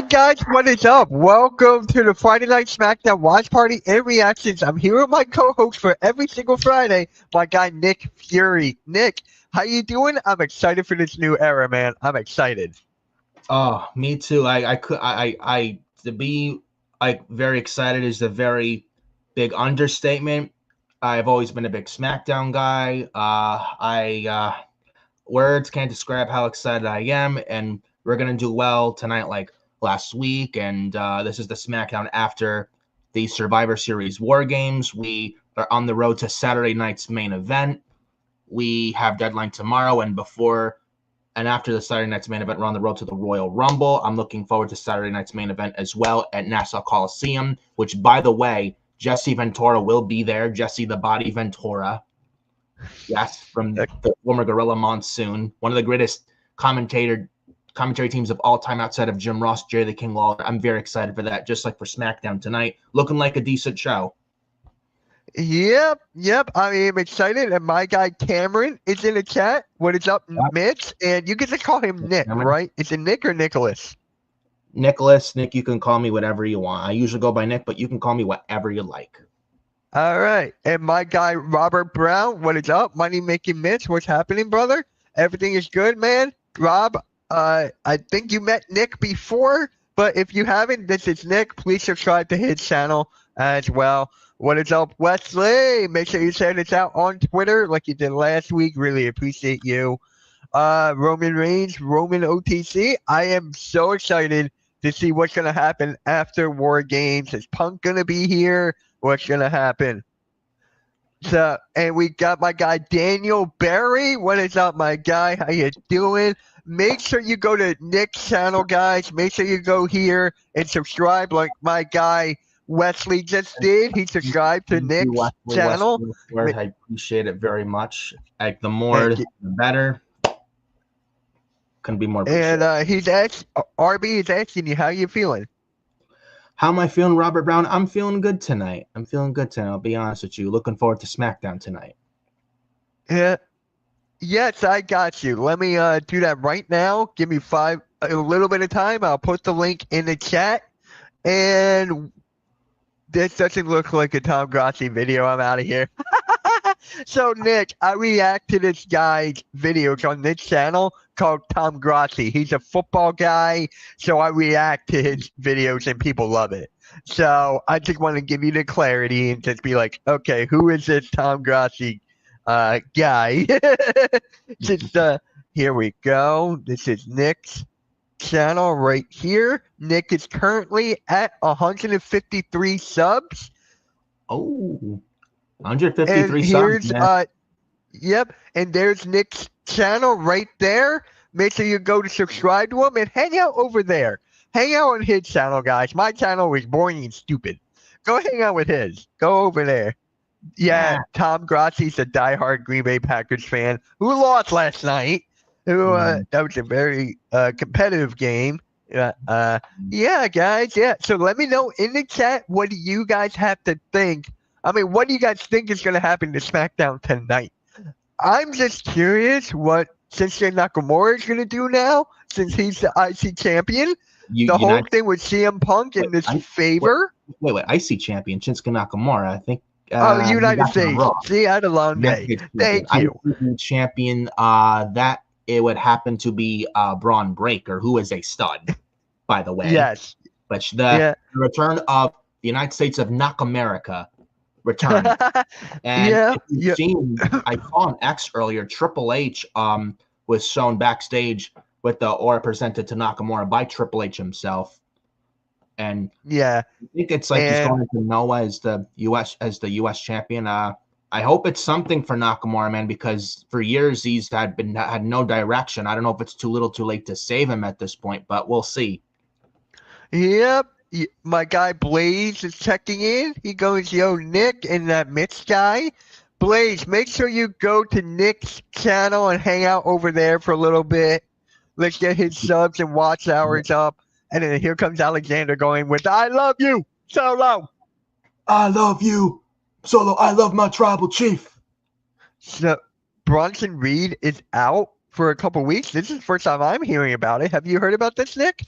Guys, what is up? Welcome to the Friday Night Smackdown Watch Party and Reactions. I'm here with my co-host for every single Friday, my guy Nick Fury. Nick, how you doing? I'm excited for this new era, man. I'm excited. Oh, me too. To be like very excited is a very big understatement. I've always been a big SmackDown guy. Words can't describe how excited I am, and we're gonna do well tonight, like last week. And this is the SmackDown after the Survivor Series War Games. We are on the road to Saturday night's main event. We have deadline tomorrow, and before and after the Saturday night's main event, we're on the road to the Royal Rumble. I'm looking forward to Saturday night's main event as well at Nassau Coliseum, which, by the way, Jesse Ventura will be there. Jesse the Body Ventura. Yes, from the former Gorilla Monsoon, one of the greatest commentary teams of all time outside of Jim Ross, Jerry the King Lawler. I'm very excited for that, just like for SmackDown tonight. Looking like a decent show. Yep. I am excited, and my guy Cameron is in the chat. What is up, Mitch? And you can just call him Nick, right? Is it Nick or Nicholas? Nicholas, Nick, you can call me whatever you want. I usually go by Nick, but you can call me whatever you like. All right. And my guy Robert Brown, what is up? Money making Mitch, what's happening, brother? Everything is good, man. Rob, I think you met Nick before, but if you haven't, this is Nick. Please subscribe to his channel as well. What is up, Wesley? Make sure you send this out on Twitter like you did last week. Really appreciate you. Roman Reigns, Roman OTC. I am so excited to see what's going to happen after War Games. Is Punk going to be here? What's going to happen? So, and we got my guy Daniel Barry. What is up, my guy? How you doing? Make sure you go to Nick's channel, guys. Make sure you go here and subscribe like my guy Wesley just did. He subscribed to Nick's channel. I appreciate it very much. Like the more, the better. Couldn't be more appreciated. And he's asked, RB is asking you, how you feeling? How am I feeling, Robert Brown? I'm feeling good tonight. I'll be honest with you. Looking forward to SmackDown tonight. Yeah. Yes, I got you. Let me do that right now. Give me a little bit of time. I'll put the link in the chat. And this doesn't look like a Tom Grossi video. I'm out of here. So, Nick, I react to this guy's videos on this channel called Tom Grossi. He's a football guy, so I react to his videos and people love it. So I just want to give you the clarity and just be like, okay, who is this Tom Grossi guy? Just here we go. This is Nick's channel right here. Nick is currently at 153 subs. Oh, 153 subs. Yep, and there's Nick's channel right there. Make sure you go to subscribe to him and hang out over there. Hang out on his channel, guys. My channel was boring and stupid. Go hang out with his. Go over there. Yeah. Tom Grossi's a diehard Green Bay Packers fan who lost last night. That was a very competitive game. Yeah, guys. Yeah. So let me know in the chat, what do you guys have to think? I mean, what do you guys think is going to happen to SmackDown tonight? I'm just curious what Shinsuke Nakamura is going to do now, since he's the IC champion. The whole thing with CM Punk in this favor. Wait, IC champion Shinsuke Nakamura. I think. United States. See, I had a long day. Thank you. IC champion. That it would happen to be Braun Breaker, who is a stud, by the way. Yes. But the return of the United States of Nakamerica. Return. And you've seen, I saw on X earlier, Triple H was shown backstage with the aura presented to Nakamura by Triple H himself. And I think it's like he's going to Noah as the US champion. I hope it's something for Nakamura, man, because for years he's had no direction. I don't know if it's too little too late to save him at this point, but we'll see. Yep. My guy Blaze is checking in. He goes, yo, Nick, and that Mitch guy. Blaze, make sure you go to Nick's channel and hang out over there for a little bit. Let's get his subs and watch hours up. And then here comes Alexander going with, I love you, Solo. I love you, Solo. I love my tribal chief. So Bronson Reed is out for a couple weeks. This is the first time I'm hearing about it. Have you heard about this, Nick?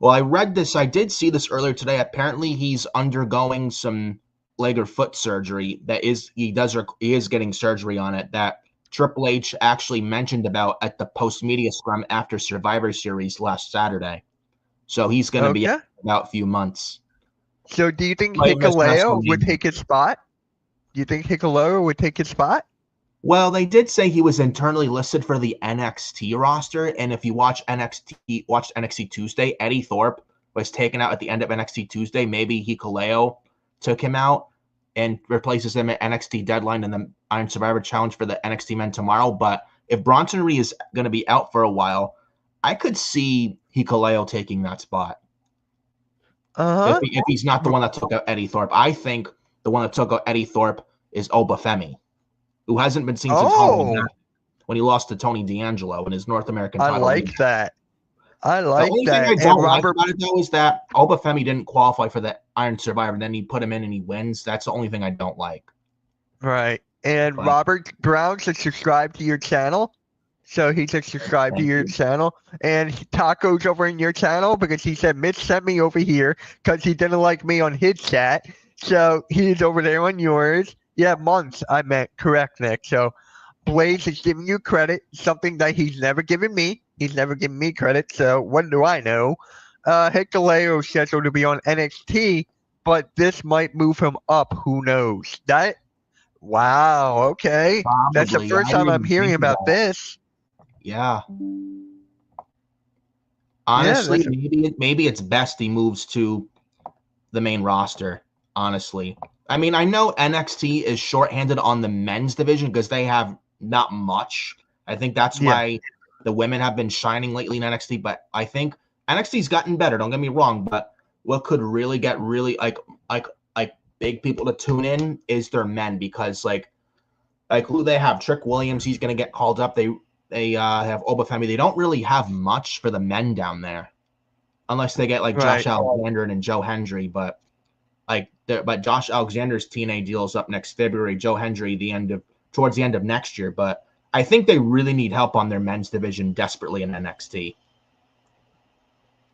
Well, I read this. I did see this earlier today. Apparently, he's undergoing some leg or foot surgery. He is getting surgery on it. That Triple H actually mentioned about at the post media scrum after Survivor Series last Saturday. So he's going to be out Okay. for about a few months. So do you think Might miss Hikuleo would WrestleMania. take his spot? Do you think Hikuleo would take his spot? Well, they did say he was internally listed for the NXT roster, and if you watched NXT Tuesday, Eddie Thorpe was taken out at the end of NXT Tuesday. Maybe Hikuleo took him out and replaces him at NXT Deadline and the Iron Survivor Challenge for the NXT Men tomorrow. But if Bronson Reed is going to be out for a while, I could see Hikuleo taking that spot. Uh-huh. If he's not the one that took out Eddie Thorpe, I think the one that took out Eddie Thorpe is Obafemi, who hasn't been seen since Halloween Oh, when he lost to Tony D'Angelo in his North American I title reign. like that. I The like only thing I that. And don't like Robert about it though is that Obafemi didn't qualify for the Iron Survivor, and then he put him in and he wins. That's the only thing I don't like. Right. And But Robert Brown should subscribe to your channel. So he should subscribe to thank your you. channel. And Taco's over in your channel because he said Mitch sent me over here because he didn't like me on his chat. So he's over there on yours. Yeah, months, I meant. Correct, Nick. So Blaze is giving you credit, something that he's never given me. He's never given me credit. So what do I know? Hikuleo is scheduled to be on NXT, but this might move him up. Who knows? That Wow, okay. That's the Probably. first I time I'm didn't hearing think of about that. this. Yeah. Yeah, Honestly, that's maybe it's best he moves to the main roster. Honestly, I mean, I know NXT is shorthanded on the men's division because they have not much. I think that's yeah, why the women have been shining lately in NXT. But I think NXT's gotten better. Don't get me wrong. But what could really get really like big people to tune in is their men because like who they have Trick Williams. He's going to get called up. They have Obafemi. They don't really have much for the men down there unless they get like Josh right. Alexander and Joe Hendry. But Josh Alexander's TNA deal is up next February. Joe Hendry towards the end of next year. But I think they really need help on their men's division desperately in NXT.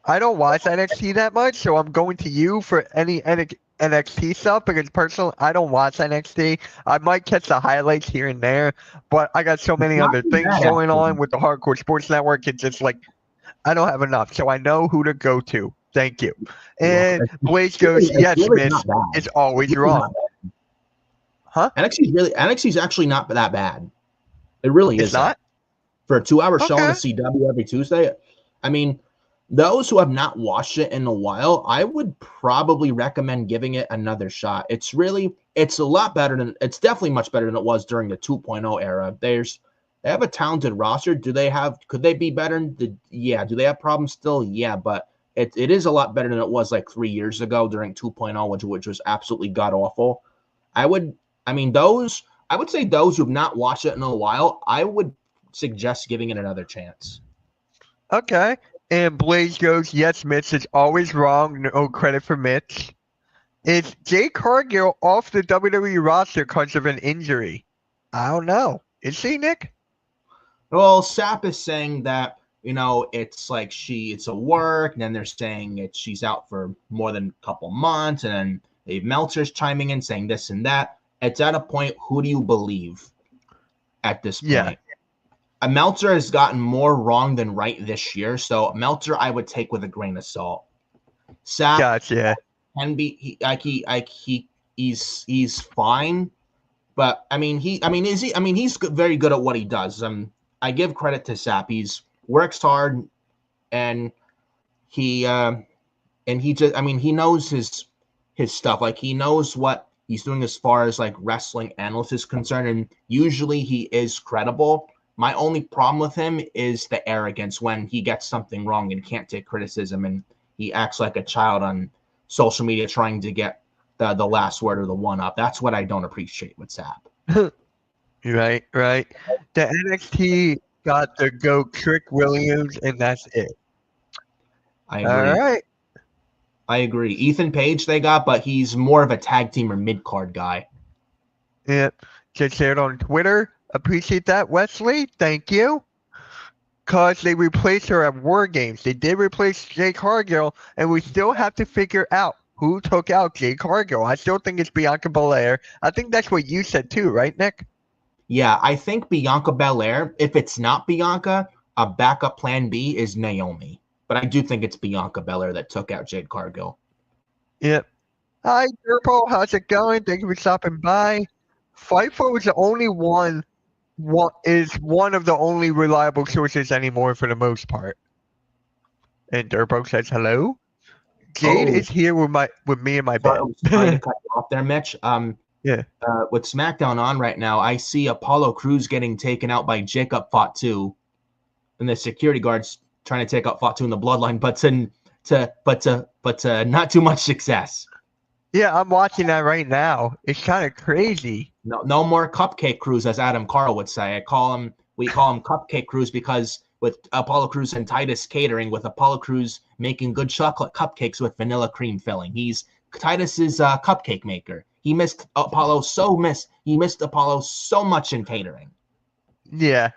I don't watch NXT that much, so I'm going to you for any NXT stuff because personally, I don't watch NXT. I might catch the highlights here and there, but I got so It's many not other too things bad going on actually. with the Hardcore Sports Network. It's just like I don't have enough, so I know who to go to. Thank you. You're welcome. And Blaze goes, It's yes, really Mitch not bad. is always It's really not wrong. Huh? bad. NXT's actually not that bad. It really It's isn't. not? For a 2 hour show on the Okay. CW every Tuesday, I mean, those who have not watched it in a while, I would probably recommend giving it another shot. It's a lot better it's definitely much better than it was during the 2.0 era. They have a talented roster. Could they be better? Yeah. Do they have problems still? Yeah, but it is a lot better than it was like 3 years ago during 2.0, which was absolutely god awful. I would, I would say those who've not watched it in a while, I would suggest giving it another chance. Okay. And Blaze goes, yes, Mitch is always wrong. No credit for Mitch. Is Jay Cargill off the WWE roster because of an injury? I don't know. Is he, Nick? Well, Sap is saying that it's a work, and then they're saying she's out for more than a couple months, and then Dave Meltzer's chiming in saying this and that. It's at a point, who do you believe at this Yeah. point? Meltzer has gotten more wrong than right this year, so Meltzer I would take with a grain of salt. Sap Gotcha. can be he's fine, but he's very good at what he does. I give credit to Sap. He's works hard, and he knows his stuff. Like he knows what he's doing as far as like wrestling analyst is concerned, and usually he is credible. My only problem with him is the arrogance when he gets something wrong and can't take criticism, and he acts like a child on social media trying to get the last word or the one up. That's what I don't appreciate with Sap. Right, right. The NXT got the go Trick Williams, and that's it. I All agree. right. I agree. Ethan Page they got, but he's more of a tag team or mid card guy. Yeah. Just shared on Twitter. Appreciate that, Wesley. Thank you. because they replaced her at War Games. They did replace Jade Cargill, and we still have to figure out who took out Jade Cargill. I still think it's Bianca Belair. I think that's what you said too, right, Nick? Yeah, I think Bianca Belair, if it's not Bianca, a backup plan B is Naomi. But I do think it's Bianca Belair that took out Jade Cargill. Yep. Hi, Durpo. How's it going? Thank you for stopping by. Fightful is the only is one of the only reliable sources anymore for the most part. And Durpo says hello. Jade Oh, is here with me in my bed. sorry to cut you off there, Mitch. Yeah. With SmackDown on right now, I see Apollo Crews getting taken out by Jacob Fatu, and the security guards trying to take out Fatu in the Bloodline, but to not too much success. Yeah, I'm watching that right now. It's kind of crazy. No more Cupcake Crews, as Adam Carl would say. We call him Cupcake Crews because with Apollo Crews and Titus Catering, with Apollo Crews making good chocolate cupcakes with vanilla cream filling. He's Titus's cupcake maker. He missed Apollo so much in catering. Yeah.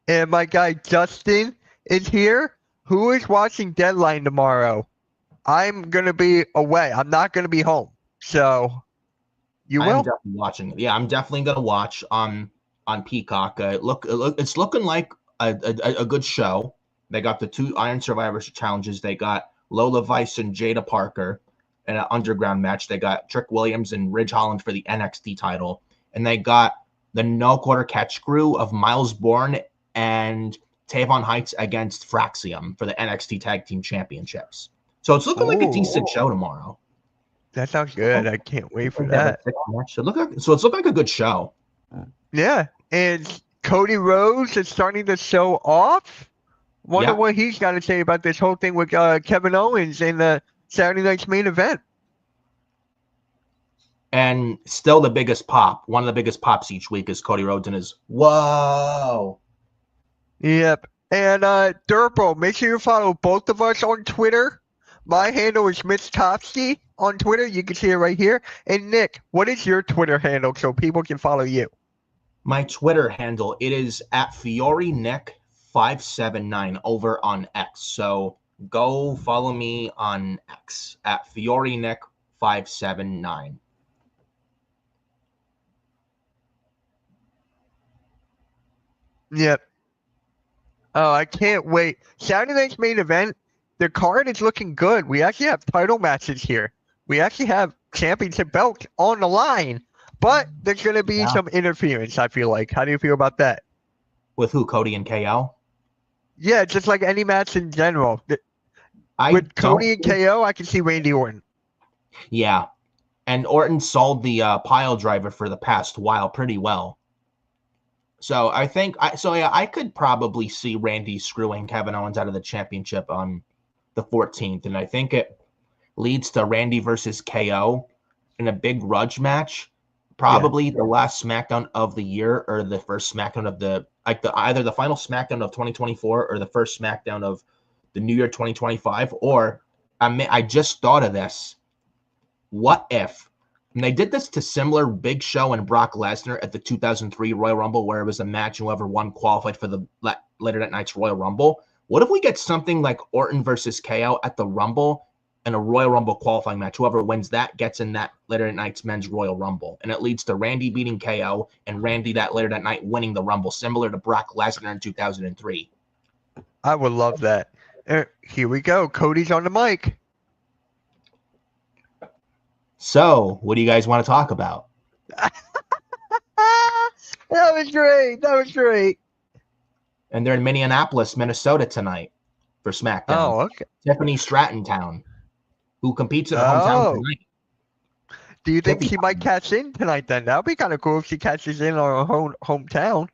And my guy Justin is here. Who is watching Deadline tomorrow? I'm gonna be away. I'm not gonna be home. So you I'm will? definitely watching. Yeah, I'm definitely gonna watch on Peacock. It's looking like a good show. They got the 2 Iron Survivor challenges. They got Lola Vice and Jada Parker in an underground match. They got Trick Williams and Ridge Holland for the NXT title, and they got the No Quarter Catch crew of Miles Bourne and Tavon Heights against Fraxium for the NXT Tag Team Championships. So it's looking like a decent show tomorrow. That sounds good. I can't wait for They have that. a 6 match. So it's looking like a good show. Yeah. And Cody Rhodes is starting the show off. Wonder what he's got to say about this whole thing with Kevin Owens in the Saturday night's main event. And still the biggest pop, one of the biggest pops each week is Cody Rhodes and his whoa. Yep. And Durpo, make sure you follow both of us on Twitter. My handle is Mitch Topsky on Twitter. You can see it right here. And Nick, what is your Twitter handle so people can follow you? My Twitter handle, it is at FioriNick579 over on X. So go follow me on X at FioriNick579. Yep. Oh, I can't wait. Saturday night's main event, the card is looking good. We actually have title matches here. We actually have championship belts on the line, but there's going to be some interference, I feel like. How do you feel about that? With who, Cody and KO? Yeah, just like any match in general. With Cody and KO, I can see Randy Orton. Yeah, and Orton sold the pile driver for the past while pretty well. So I could probably see Randy screwing Kevin Owens out of the championship on the 14th, and I think it leads to Randy versus KO in a big grudge match. Probably the last SmackDown of the year, or the first SmackDown of either the final SmackDown of 2024 or the first SmackDown of the New Year 2025. Or I just thought of this. What if? And they did this to similar Big Show and Brock Lesnar at the 2003 Royal Rumble, where it was a match and whoever won qualified for the later that night's Royal Rumble. What if we get something like Orton versus KO at the Rumble and a Royal Rumble qualifying match? Whoever wins that gets in that later that night's men's Royal Rumble. And it leads to Randy beating KO and Randy that later that night winning the Rumble, similar to Brock Lesnar in 2003. I would love that. Here we go. Cody's on the mic. So, what do you guys want to talk about? That was great. That was great. And they're in Minneapolis, Minnesota tonight for SmackDown. Oh, okay. Tiffany Stratton, who competes in her hometown tonight. Do you think she might catch in tonight then? That would be kind of cool if she catches in on her hometown.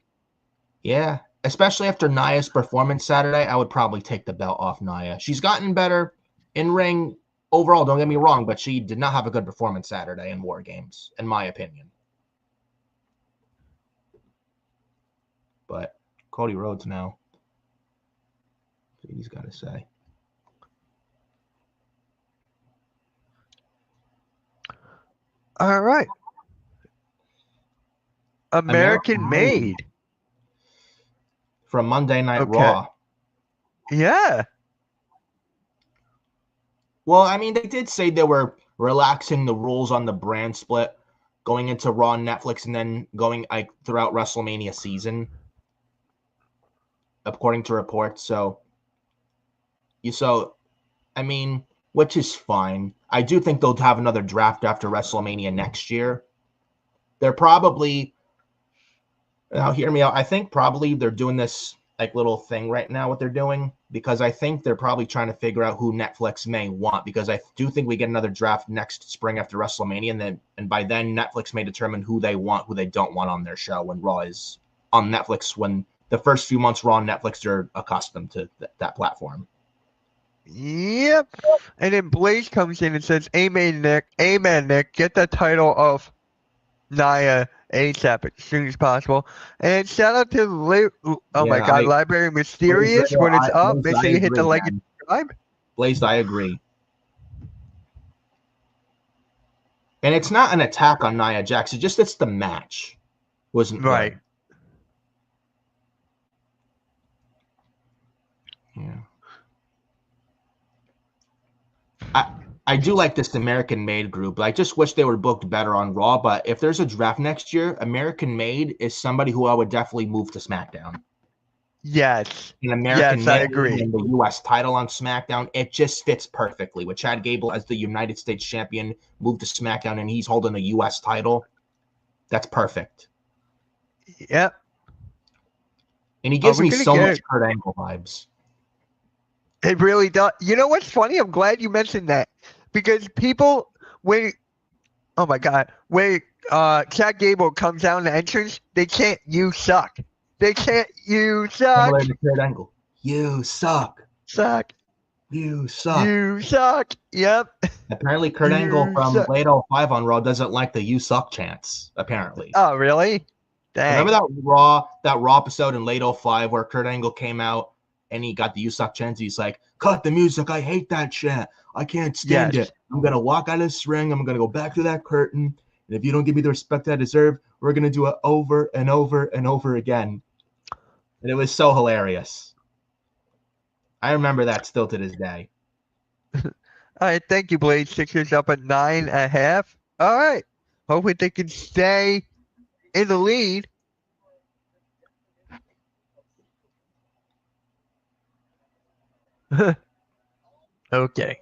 Yeah, especially after Nia's performance Saturday, I would probably take the belt off Nia. She's gotten better in ring overall, don't get me wrong, but she did not have a good performance Saturday in War Games, in my opinion. But Cody Rhodes now. What he's got to say. All right. American Made. From Monday Night Raw. Yeah. Well, I mean, they did say they were relaxing the rules on the brand split going into Raw and Netflix and then going like throughout WrestleMania season, according to reports. So I mean, which is fine. I do think they'll have another draft after WrestleMania next year. They're probably now hear me out. I think probably they're doing this like little thing right now, what they're doing, because I think they're probably trying to figure out who Netflix may want. Because I do think we get another draft next spring after WrestleMania, and by then Netflix may determine who they want, who they don't want on their show when Raw is on Netflix. When the first few months Raw on Netflix, they're accustomed to that platform. Yep. And then Blaze comes in and says, "Amen, Nick. Amen, Nick. Get the title of Nia ASAP as soon as possible." And shout out to oh my Yeah, God, Library Mysterious when it's up. Make sure I you hit the agree, like and man. subscribe. Blaze, I agree. And it's not an attack on Nia Jax. It's the match wasn't Right. good. Yeah. I I do like this American Made group. I just wish they were booked better on Raw. But if there's a draft next year, American Made is somebody who I would definitely move to SmackDown. Yes. An American Yes, I Made agree. and the U.S. title on SmackDown, it just fits perfectly. With Chad Gable as the United States champion, moved to SmackDown, and he's holding a U.S. title. That's perfect. Yep. And he Are gives we me gonna so get much it? Kurt Angle vibes. It really does. You know what's funny? I'm glad you mentioned that because people when oh my God, when Chad Gable comes down the entrance, they can't "you suck." They can't "you suck." Similar to Kurt Angle. You suck. Suck. You suck. You suck. Yep. Apparently, Kurt Angle You from suck. Late 05 on Raw doesn't like the "you suck" chants. Apparently, Oh, really? remember Dang. that Raw episode in Late 05 where Kurt Angle came out and he got the "you suck" chants. He's like, "Cut the music! I hate that chant. I can't stand it. Yes. I'm gonna walk out of this ring. I'm gonna go back to that curtain, and if you don't give me the respect I deserve, we're gonna do it over and over and over again." And it was so hilarious. I remember that still to this day. All right. Thank you, Blade. Sixers up at 9.5. All right. Hopefully they can stay in the lead. Okay.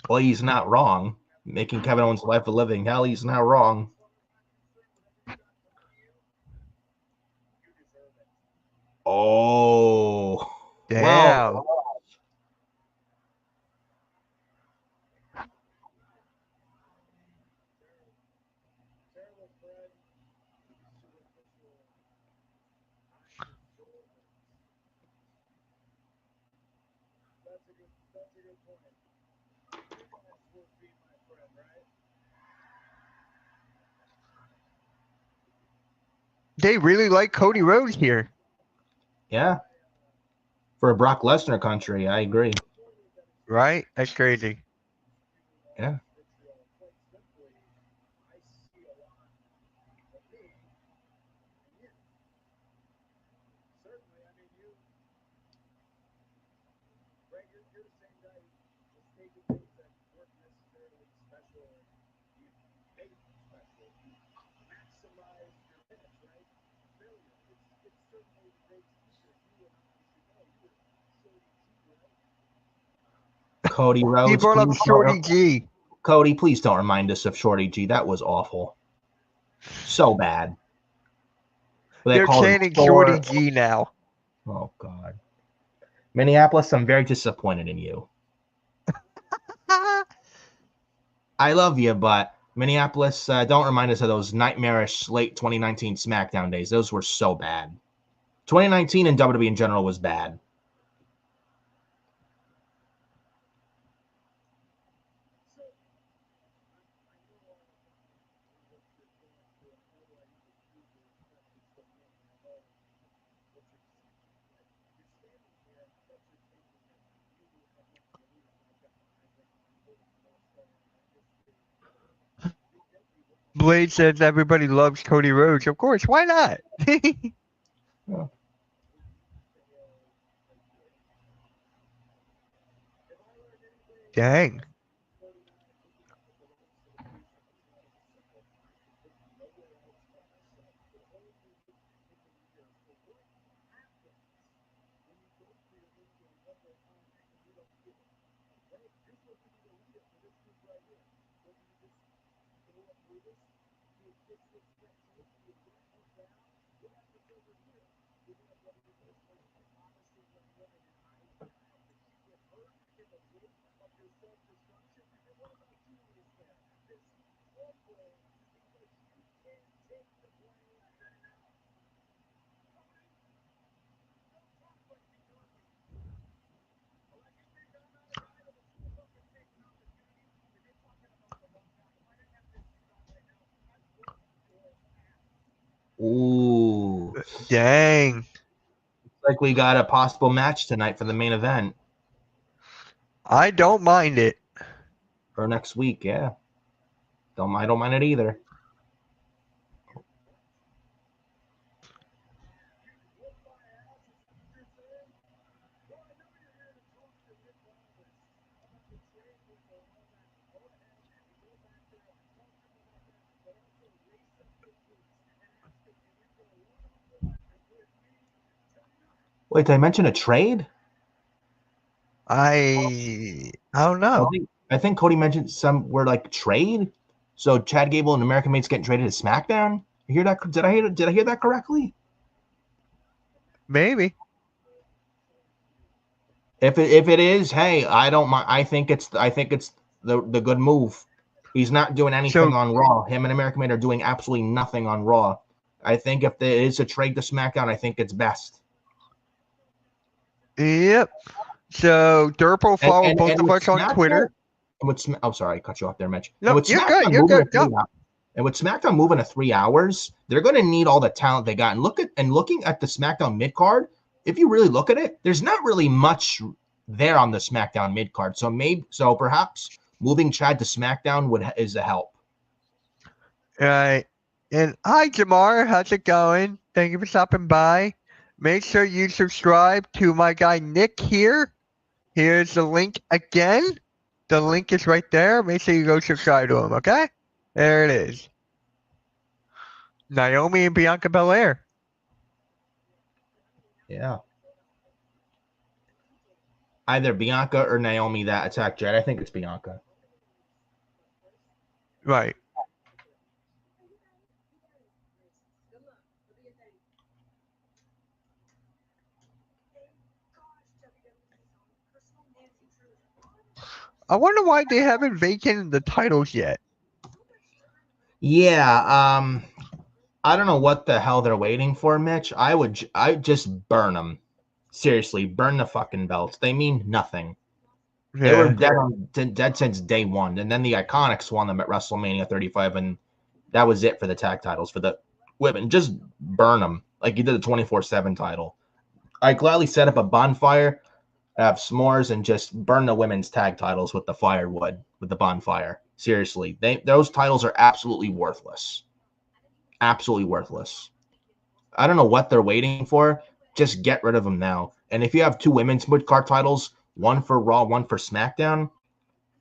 Well, he's not wrong. Making Kevin Owens' life a living hell, he's not wrong. Oh, Damn. well, They really like Cody Rhodes here. yeah. For a Brock Lesnar country, I agree. Right? That's crazy. Yeah. Cody He Rhodes, brought up please Shorty don't. G. Cody, please don't remind us of Shorty G. That was awful. So bad. They They're called him chanting Shorty Thor. G now. Oh, God. Minneapolis, I'm very disappointed in you. I love you, but Minneapolis, don't remind us of those nightmarish late 2019 SmackDown days. Those were so bad. 2019 in WWE in general was bad. Blade says everybody loves Cody Rhodes. Of course, why not? Yeah. Dang. Ooh. Dang. Like we got a possible match tonight for the main event I don't mind it. or next week. Yeah. I don't mind it either. Wait, did I mention a trade? I don't I know. think I think Cody mentioned some word like trade. So Chad Gable and American Mate's getting traded to SmackDown. You hear that? Did I hear that correctly? Maybe. If it is, hey, I don't mind. I think it's the good move. He's not doing anything So, on Raw. Him and American Mate are doing absolutely nothing on Raw. I think if there is a trade to SmackDown, I think it's best. yep. So, Derp will follow both And of with us on SmackDown, Twitter. I'm sorry, I cut you off there, Mitch. And No, with you're SmackDown good. You're moving good. to Go. 3 hours, and with SmackDown moving to 3 hours, they're going to need all the talent they got. And looking at the SmackDown mid card, if you really look at it, there's not really much there on the SmackDown mid card. So perhaps moving Chad to SmackDown is a help. All right. And hi, Jamar. How's it going? Thank you for stopping by. Make sure you subscribe to my guy Nick here. Here's the link again. The link is right there. Make sure you go subscribe to him, okay? There it is. Naomi and Bianca Belair. Yeah. Either Bianca or Naomi that attack Chad. I think it's Bianca. Right. I wonder why they haven't vacated the titles yet. Yeah. I don't know what the hell they're waiting for, Mitch. I just burn them. Seriously, burn the fucking belts. They mean nothing. They were Yeah. dead since day one, and then the Iconics won them at WrestleMania 35, and that was it for the tag titles for the women. Just burn them like you did the 24/7 title. I gladly set up a bonfire, have s'mores, and just burn the women's tag titles with the firewood with the bonfire. Seriously, those titles are absolutely worthless. Absolutely worthless. I don't know what they're waiting for. Just get rid of them now. And if you have two women's mid-card titles, one for Raw, one for SmackDown,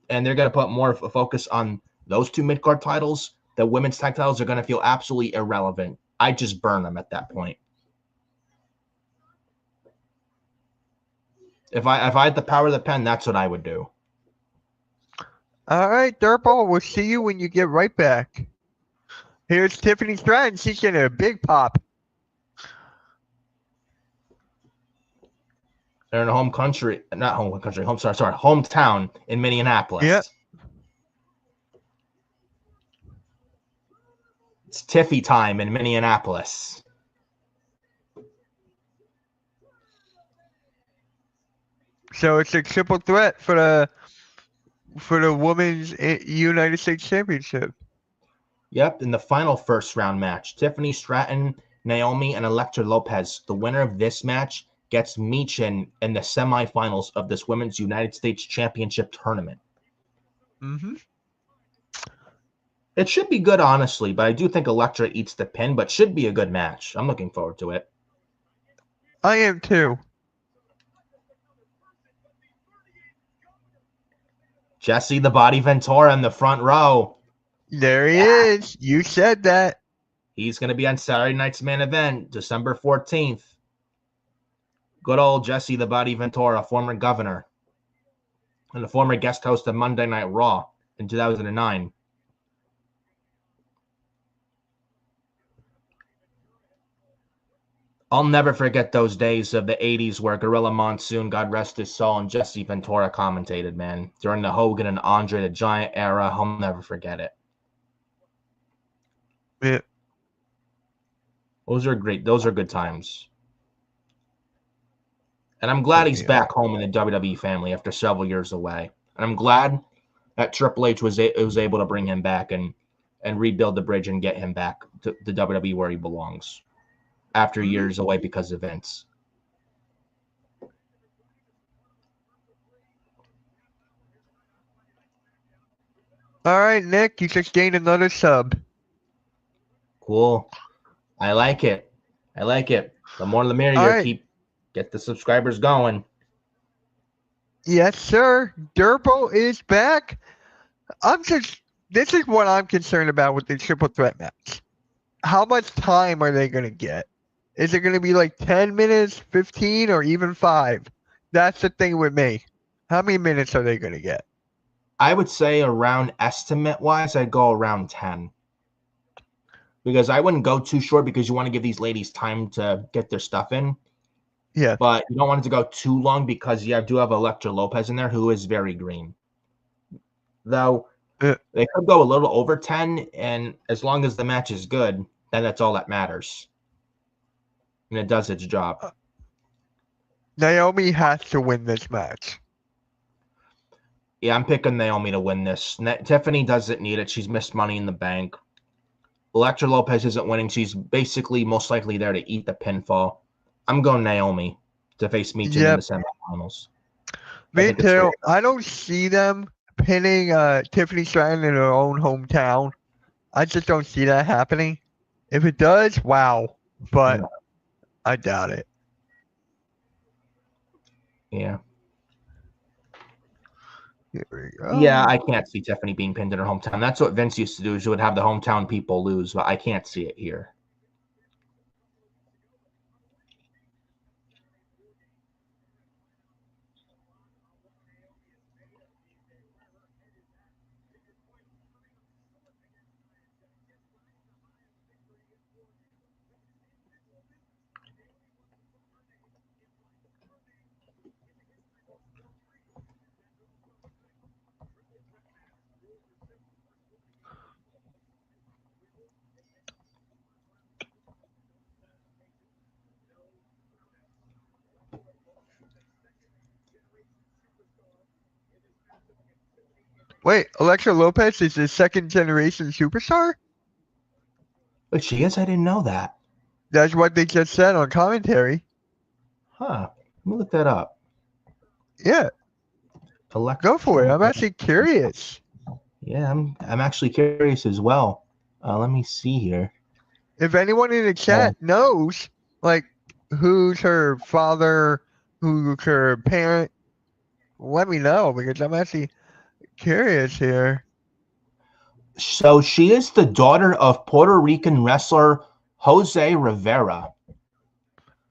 and they're going to put more focus on those two mid-card titles, the women's tag titles are going to feel absolutely irrelevant. I just burn them at that point. If I had the power of the pen, that's what I would do. All right, Dirtball. We'll see you when you get right back. Here's Tiffany Stratton. She's getting a big pop. They're in a home country, not home country, hometown in Minneapolis. Yep. It's Tiffy time in Minneapolis. So it's a triple threat for the women's United States Championship. Yep, in the final first round match, Tiffany Stratton, Naomi, and Elektra Lopez. The winner of this match gets Michin in the semifinals of this Women's United States Championship tournament. Mm-hmm. It should be good, honestly, but I do think Elektra eats the pin, but should be a good match. I'm looking forward to it. I am too. Jesse the Body Ventura in the front row. There he Yeah. is. You said that. He's going to be on Saturday night's main event, December 14th. Good old Jesse the Body Ventura, former governor, and the former guest host of Monday Night Raw in 2009. I'll never forget those days of the 80s where Gorilla Monsoon, God rest his soul, and Jesse Ventura commentated, man. During the Hogan and Andre the Giant era, I'll never forget it. Yeah. Those are great. Those are good times. And I'm glad he's back home in the WWE family after several years away. And I'm glad that Triple H was able to bring him back and rebuild the bridge and get him back to the WWE where he belongs after years away because of Vince. All right, Nick, you just gained another sub. Cool. I like it. I like it. The more the merrier. Right. Get the subscribers going. Yes, sir. Durbo is back. This is what I'm concerned about with the triple threat match. How much time are they going to get? Is it going to be like 10 minutes, 15, or even 5? That's the thing with me. How many minutes are they going to get? I would say around estimate-wise, I'd go around 10. Because I wouldn't go too short because you want to give these ladies time to get their stuff in. Yeah. But you don't want it to go too long because you do have Elektra Lopez in there who is very green. Though they could go a little over 10, and as long as the match is good, then that's all that matters. And it does its job. Naomi has to win this match. Yeah, I'm picking Naomi to win this. Tiffany doesn't need it. She's missed Money in the Bank. Elektra Lopez isn't winning. She's basically most likely there to eat the pinfall. I'm going Naomi to face Michin in the semifinals. Me too. I don't see them pinning Tiffany Stratton in her own hometown. I just don't see that happening. If it does, wow. But I doubt it. Yeah. Here we go. Yeah, I can't see Tiffany being pinned in her hometown. That's what Vince used to do, is you would have the hometown people lose, but I can't see it here. Wait, Elektra Lopez is a second-generation superstar? But she is? I didn't know that. That's what they just said on commentary. Huh. Let me look that up. Yeah. Elektra. Go for it. I'm actually curious. Yeah, I'm actually curious as well. Let me see here. If anyone in the chat knows, like, who's her father, who's her parent, let me know, because I'm actually curious here. So she is the daughter of Puerto Rican wrestler Jose Rivera,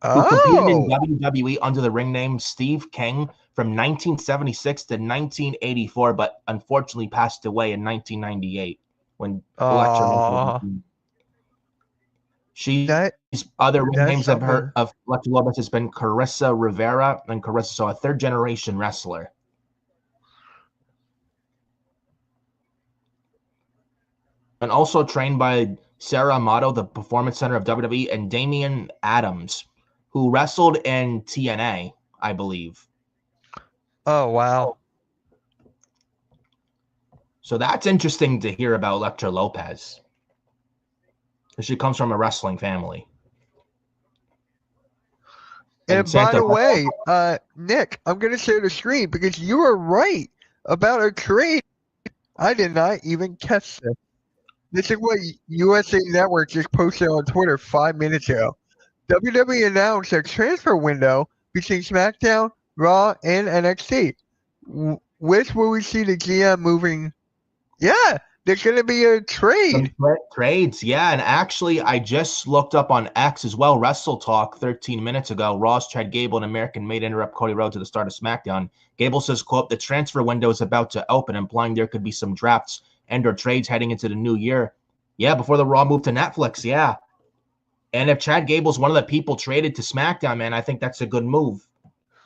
who competed in WWE under the ring name Steve King from 1976 to 1984, but unfortunately passed away in 1998 when Elektra. She's other ring names of Elektra Lopez has been Carissa Rivera and Carissa, so a third-generation wrestler. And also trained by Sarah Amato, the Performance Center of WWE, and Damian Adams, who wrestled in TNA, I believe. Oh, wow. So that's interesting to hear about Elektra Lopez. She comes from a wrestling family. And by the way, Nick, I'm going to share the screen because you were right about a trade. I did not even catch this. This is what USA Network just posted on Twitter 5 minutes ago. WWE announced a transfer window between SmackDown, Raw, and NXT. Which will we see the GM moving? Yeah, there's going to be a Some trade. trades, yeah. And actually, I just looked up on X as well. Wrestle Talk 13 minutes ago. Ross, Chad Gable, and American made interrupt Cody Rhodes at the start of SmackDown. Gable says, quote, the transfer window is about to open, implying there could be some drafts and or trades heading into the new year. Yeah, before the Raw move to Netflix, yeah. And if Chad Gable's one of the people traded to SmackDown, man, I think that's a good move.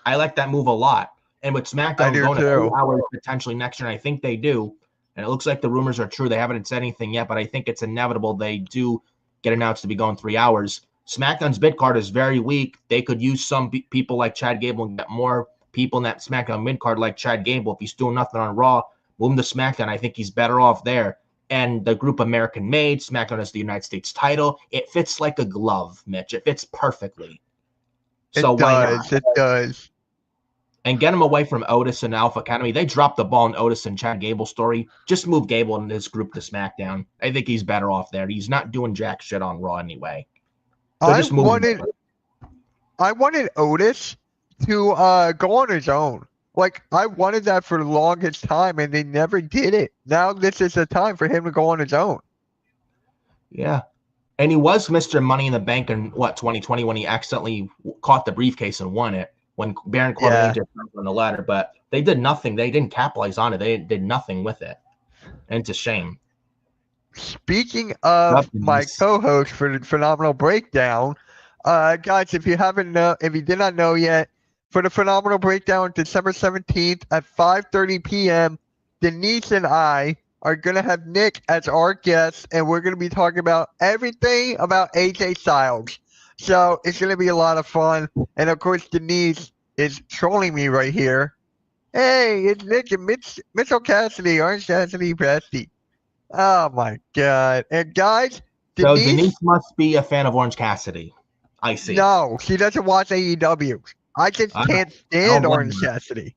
I like that move a lot. And with I SmackDown do going to too. 8 hours potentially next year, and I think they do, and it looks like the rumors are true. They haven't said anything yet, but I think it's inevitable they do get announced to be going 3 hours. SmackDown's bid card is very weak. They could use some people like Chad Gable and get more people in that SmackDown mid card like Chad Gable. If he's doing nothing on Raw, move him to SmackDown. I think he's better off there. And the group American made, SmackDown has the United States title. It fits like a glove, Mitch. It fits perfectly. So It why not? does. It does. And get him away from Otis and Alpha Academy. They dropped the ball in Otis and Chad Gable's story. Just move Gable and his group to SmackDown. I think he's better off there. He's not doing jack shit on Raw anyway. So I just move him. wanted Otis to go on his own. Like I wanted that for the longest time, and they never did it. Now this is the time for him to go on his own. Yeah. And he was Mr. Money in the Bank in, 2020 when he accidentally caught the briefcase and won it when Baron Corbin Yeah. just on the ladder. But they did nothing. They didn't capitalize on it. They did nothing with it. And it's a shame. Speaking of my co-host for the Phenomenal Breakdown, guys, if you did not know yet, for the Phenomenal Breakdown, December 17th at 5:30 p.m., Denise and I are gonna have Nick as our guest, and we're gonna be talking about everything about AJ Styles. So it's gonna be a lot of fun, and of course Denise is trolling me right here. Hey, it's Nick and Mitchell Cassidy, Orange Cassidy bestie. Oh my god! And guys, So Denise, Denise must be a fan of Orange Cassidy. I see. no, she doesn't watch AEW. I just can't stand don't Orange Cassidy.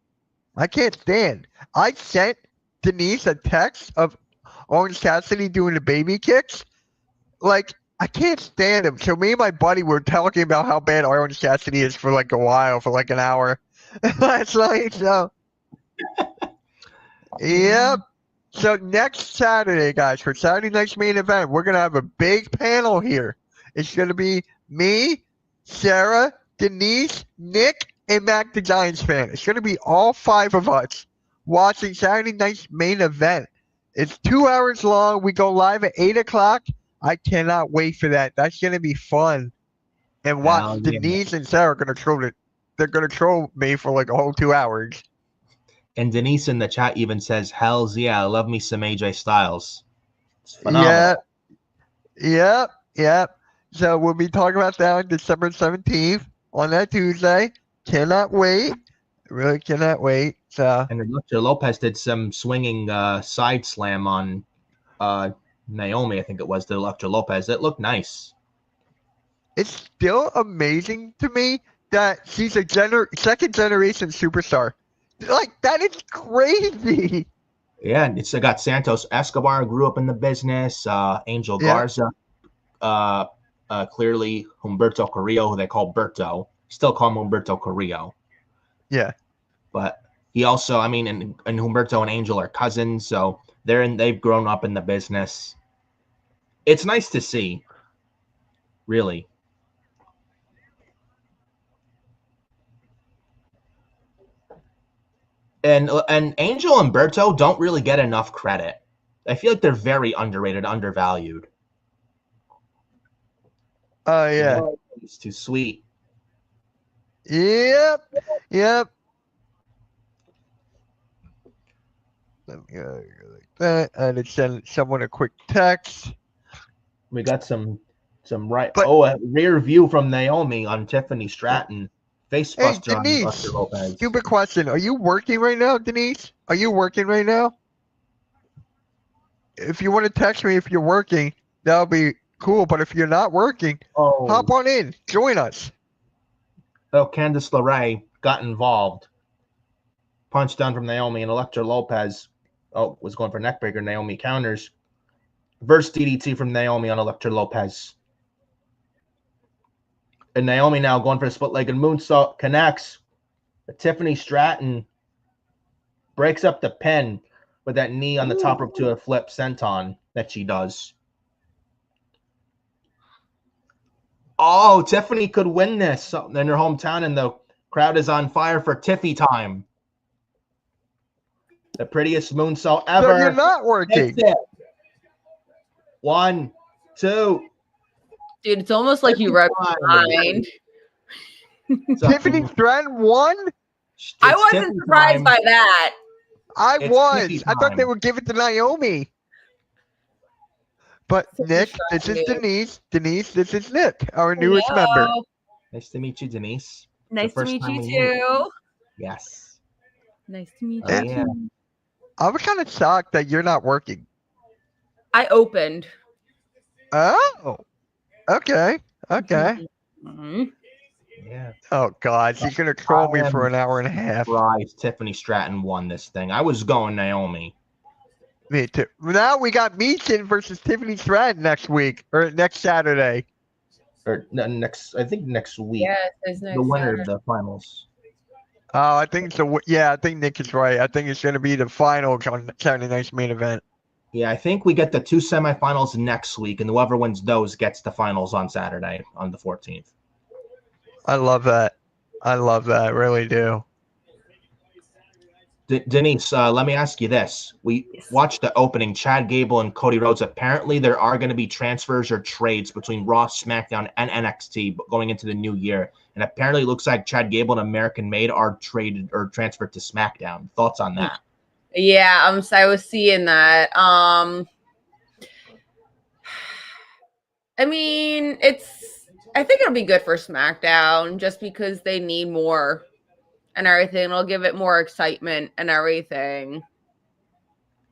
I can't stand. I sent Denise a text of Orange Cassidy doing the baby kicks. Like I can't stand him. So me and my buddy were talking about how bad Orange Cassidy is for like a while, for like an hour last night. So, yep. So next Saturday, guys, for Saturday night's main event, we're gonna have a big panel here. It's gonna be me, Sarah, Denise, Nick, and Mac the Giants fan. It's gonna be all five of us watching Saturday night's main event. It's 2 hours long. We go live at 8 o'clock. I cannot wait for that. That's gonna be fun. And watch Denise and Sarah are gonna troll it. They're gonna troll me for like a whole 2 hours. And Denise in the chat even says, "Hells yeah, I love me some AJ Styles." It's phenomenal. Yep. So we'll be talking about that on December 17th on that Tuesday. Cannot wait. Really cannot wait. So. And Electra Lopez did some swinging side slam on Naomi, I think it was, the Electra Lopez. It looked nice. It's still amazing to me that she's a second generation superstar. Like, that is crazy. Yeah, it's got Santos Escobar, grew up in the business. Angel Garza, clearly Humberto Carrillo, who they call Berto. Still call him Humberto Carrillo. Yeah. But he also, I mean, and Humberto and Angel are cousins, so they've grown up in the business. It's nice to see, really. And Angel and Berto don't really get enough credit. I feel like they're very underrated, undervalued. Oh, yeah. It's too sweet. Yep. Let me go like that. And it send someone a quick text. We got some a rear view from Naomi on Tiffany Stratton. Face buster on Buster Lopez. Stupid question. Are you working right now, Denise? Are you working right now? If you want to text me if you're working, that'll be cool. But if you're not working, hop on in. Join us. Oh, Candice LeRae got involved. Punch down from Naomi, and Electra Lopez was going for neckbreaker. Naomi counters. Reverse DDT from Naomi on Elektra Lopez. And Naomi now going for a split-legged moonsault, connects. But Tiffany Stratton breaks up the pin with that knee on the top rope to a flip senton that she does. Oh, Tiffany could win this in her hometown, and the crowd is on fire for Tiffy time. The prettiest moonsault ever. So you're not working. Hits it. 1, 2. Dude, it's almost like you read my mind. Tiffany Stratton won? I wasn't surprised by that. I was. I thought they would give it to Naomi. But Nick, this is Denise. Denise, this is Nick, our newest member. Nice to meet you, Denise. Nice to meet you too. Yes. Nice to meet you. Yeah. I was kind of shocked that you're not working. I opened. Oh. Okay. Okay. Mm-hmm. Yeah. Oh God, she's gonna troll me for an hour and a half. Right. Tiffany Stratton won this thing. I was going Naomi. Me too. Now we got Meechin versus Tiffany Stratton next week or next Saturday. Or next, I think next week. Yeah, it's next the winner Saturday. of the finals. Oh, I think so. Yeah, I think Nick is right. I think it's gonna be the finals on Saturday night's main event. Yeah, I think we get the 2 semifinals next week, and whoever wins those gets the finals on Saturday on the 14th. I love that. I love that. I really do. Denise, let me ask you this. We watched the opening, Chad Gable and Cody Rhodes. Apparently, there are going to be transfers or trades between Raw, SmackDown, and NXT going into the new year. And apparently, it looks like Chad Gable and American Made are traded or transferred to SmackDown. Thoughts on that? Yeah, I was seeing that. I mean, I think it'll be good for SmackDown just because they need more and everything. It'll give it more excitement and everything.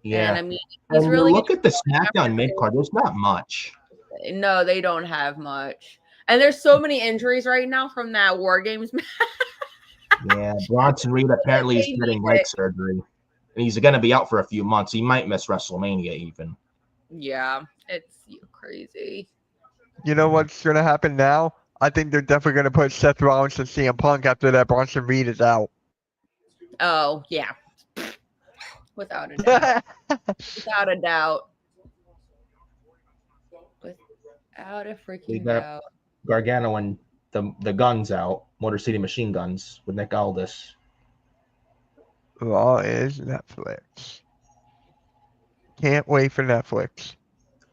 Yeah. And I mean, he's and really look at the SmackDown mid card. There's not much. No, they don't have much. And there's so many injuries right now from that War Games match. Yeah, Bronson Reed apparently is getting leg surgery. And he's going to be out for a few months. He might miss WrestleMania even. Yeah, it's crazy. You know what's going to happen now? I think they're definitely going to put Seth Rollins and CM Punk after that Bronson Reed is out. Oh, yeah. Without a doubt. Without a doubt. Without a freaking doubt. Gargano and the guns out. Motor City Machine Guns with Nick Aldis. Raw is Netflix. Can't wait for Netflix.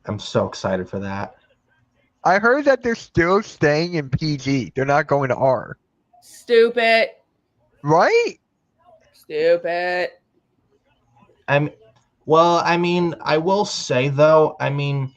I'm so excited for that. I heard that they're still staying in PG. They're not going to R. Stupid. Right? Stupid. I mean, I will say, though, I mean,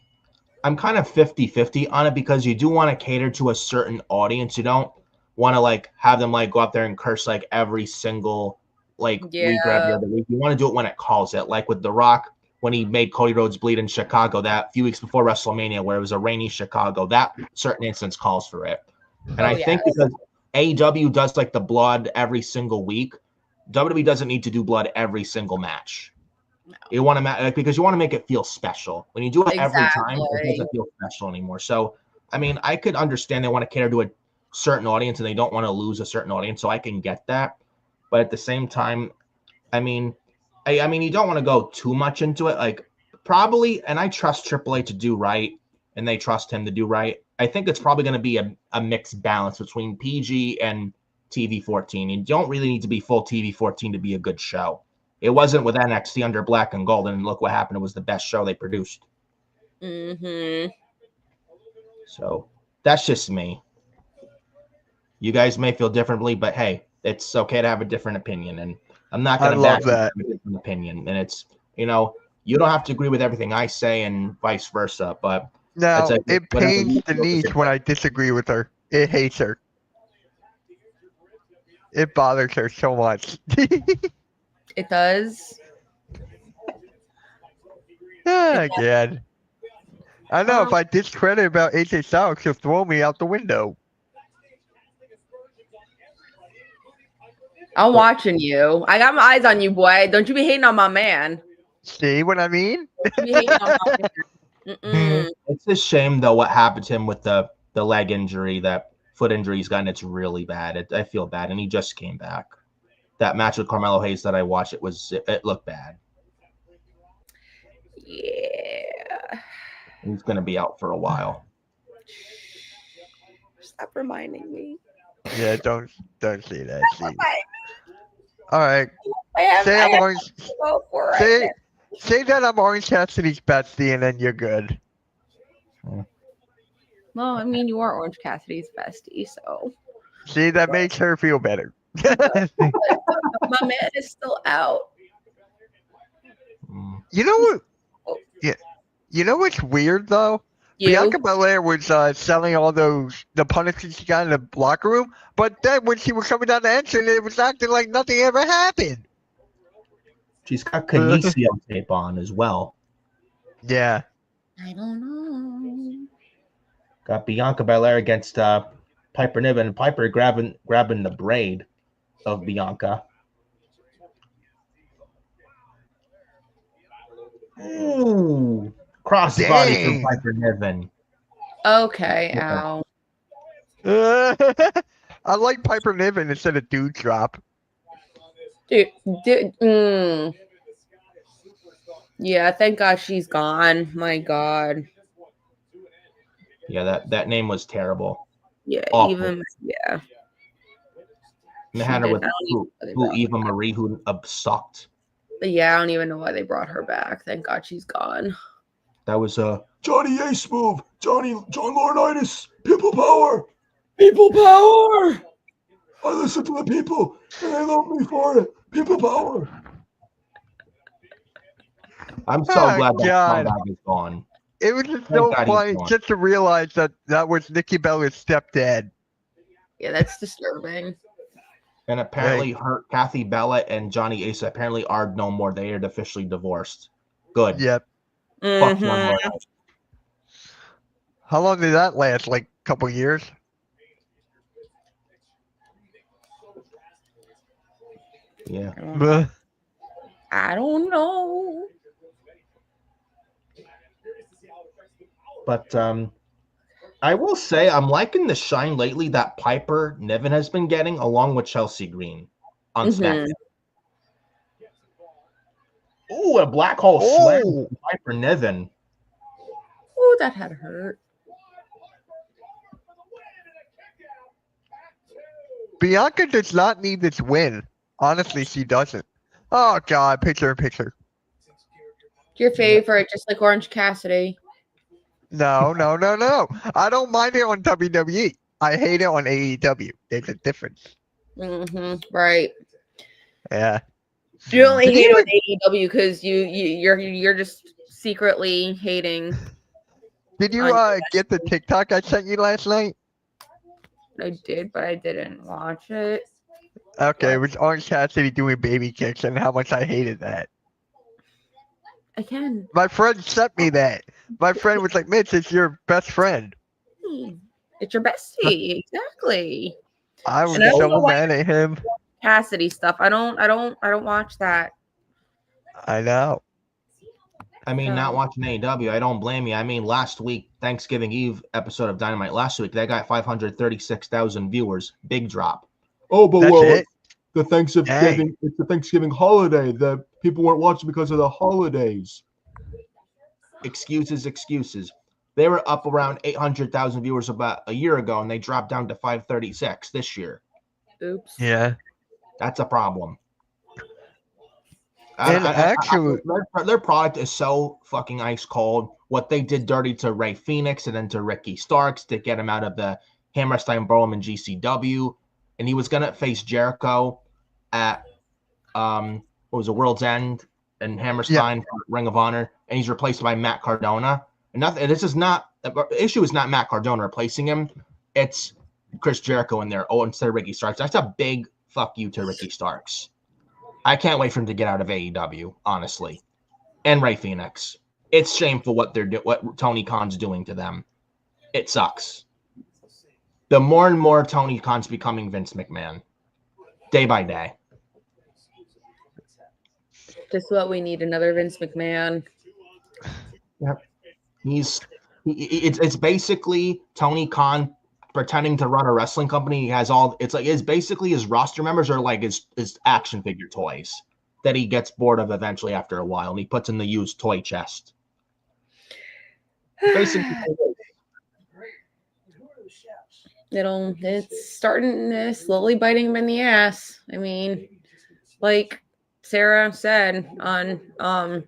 I'm kind of 50-50 on it because you do want to cater to a certain audience. You don't want to, like, have them, like, go out there and curse, like, every single, like, week or every other week. You want to do it when it calls it. Like with The Rock, when he made Cody Rhodes bleed in Chicago that few weeks before WrestleMania, where it was a rainy Chicago, that certain instance calls for it. And I think because AEW does, like, the blood every single week, WWE doesn't need to do blood every single match. No. You want to because you want to make it feel special. When you do it every time, it doesn't feel special anymore. So, I mean, I could understand they want to cater to a certain audience and they don't want to lose a certain audience, so I can get that. But at the same time, I mean, you don't want to go too much into it. Like, probably, and I trust AAA to do right, and they trust him to do right. I think it's probably going to be a mixed balance between PG and TV-14. You don't really need to be full TV-14 to be a good show. It wasn't with NXT under Black and Gold, and look what happened. It was the best show they produced. Mm-hmm. So that's just me. You guys may feel differently, but hey, it's okay to have a different opinion, and I'm not going to back a different opinion. And it's, you know, you don't have to agree with everything I say and vice versa, but no, it pains Denise when I disagree with her. It hates her. It bothers her so much. It does. Yeah, God. I know if I discredit about AJ Styles, she'll throw me out the window. I'm watching you. I got my eyes on you, boy. Don't you be hating on my man. See what I mean? Don't you be hating on my man. Mm-mm. It's a shame though what happened to him with the leg injury, that foot injury he's gotten. It's really bad. I feel bad, and he just came back. That match with Carmelo Hayes that I watched, it looked bad. Yeah. He's going to be out for a while. Stop reminding me. Yeah, don't say that. See. All right. I Say have I'm Orange. to go for right Say that I'm Orange Cassidy's bestie, and then you're good. Well, I mean, you are Orange Cassidy's bestie, so. See, that makes her feel better. My man is still out. You know what? Yeah. You know what's weird though? Bianca Belair was selling all the punishments she got in the locker room, but then when she was coming down the entrance, it was acting like nothing ever happened. She's got Kinesio tape on as well. Yeah. I don't know. Got Bianca Belair against Piper Niven, and Piper grabbing the braid of Bianca. Ooh. Crossbody from Piper Niven. Okay, ow. I like Piper Niven instead of Dude Drop. Yeah, thank God she's gone. My God. Yeah, that name was terrible. Yeah, awful. yeah. And they had her with Eva Marie, who sucked. But yeah, I don't even know why they brought her back. Thank God she's gone. That was a Johnny Ace move. John Laurinaitis. People power. People power. I listen to the people, and they love me for it. People power. I'm so glad that comeback is gone. It was just so funny just to realize that was Nikki Bella's stepdad. Yeah, that's disturbing. And apparently, Kathy Bella and Johnny Ace apparently are no more. They are officially divorced. Good. Yep. Fuck John. How long did that last? Like a couple years? Yeah. I don't know. But I will say I'm liking the shine lately that Piper Niven has been getting, along with Chelsea Green on SmackDown. Ooh, a black hole slam from Piper Niven. Ooh, that had hurt. Bianca does not need this win. Honestly, she doesn't. Oh, God. Picture. Your favorite, just like Orange Cassidy. No. I don't mind it on WWE. I hate it on AEW. There's a difference. Right. Yeah. You only hate it on AEW because you're just secretly hating. Did you get the TikTok I sent you last night? I did, but I didn't watch it. Okay, it was Orange Cassidy doing baby kicks and how much I hated that. Again. My friend sent me that. My friend was like, Mitch, it's your best friend. It's your bestie, exactly. I was so mad at him. Cassidy stuff. I don't watch that. I know. I mean, not watching AEW, I don't blame you. I mean, last week, Thanksgiving Eve episode of Dynamite last week, that got 536,000 viewers. Big drop. Oh, but it's the Thanksgiving holiday. The people weren't watching because of the holidays. Excuses. They were up around 800,000 viewers about a year ago, and they dropped down to 536 this year. Oops. Yeah. That's a problem. And actually, their product is so fucking ice cold. What they did dirty to Rey Fenix and then to Ricky Starks to get him out of the Hammerstein Burnham and GCW, and he was gonna face Jericho at what was it, World's End and Hammerstein for Ring of Honor, and he's replaced by Matt Cardona. And nothing. This is not the issue. Is not Matt Cardona replacing him. It's Chris Jericho in there. Oh, instead of Ricky Starks. That's a big fuck you to Ricky Starks. I can't wait for him to get out of AEW, honestly. And Rey Fenix. It's shameful what Tony Khan's doing to them. It sucks. The more and more Tony Khan's becoming Vince McMahon. Day by day. Just what we need, another Vince McMahon. Yep. It's basically Tony Khan pretending to run a wrestling company. He has it's basically his roster members are like his action figure toys that he gets bored of eventually after a while, and he puts in the used toy chest. Basically, it's starting to slowly biting him in the ass. I mean, like Sarah said on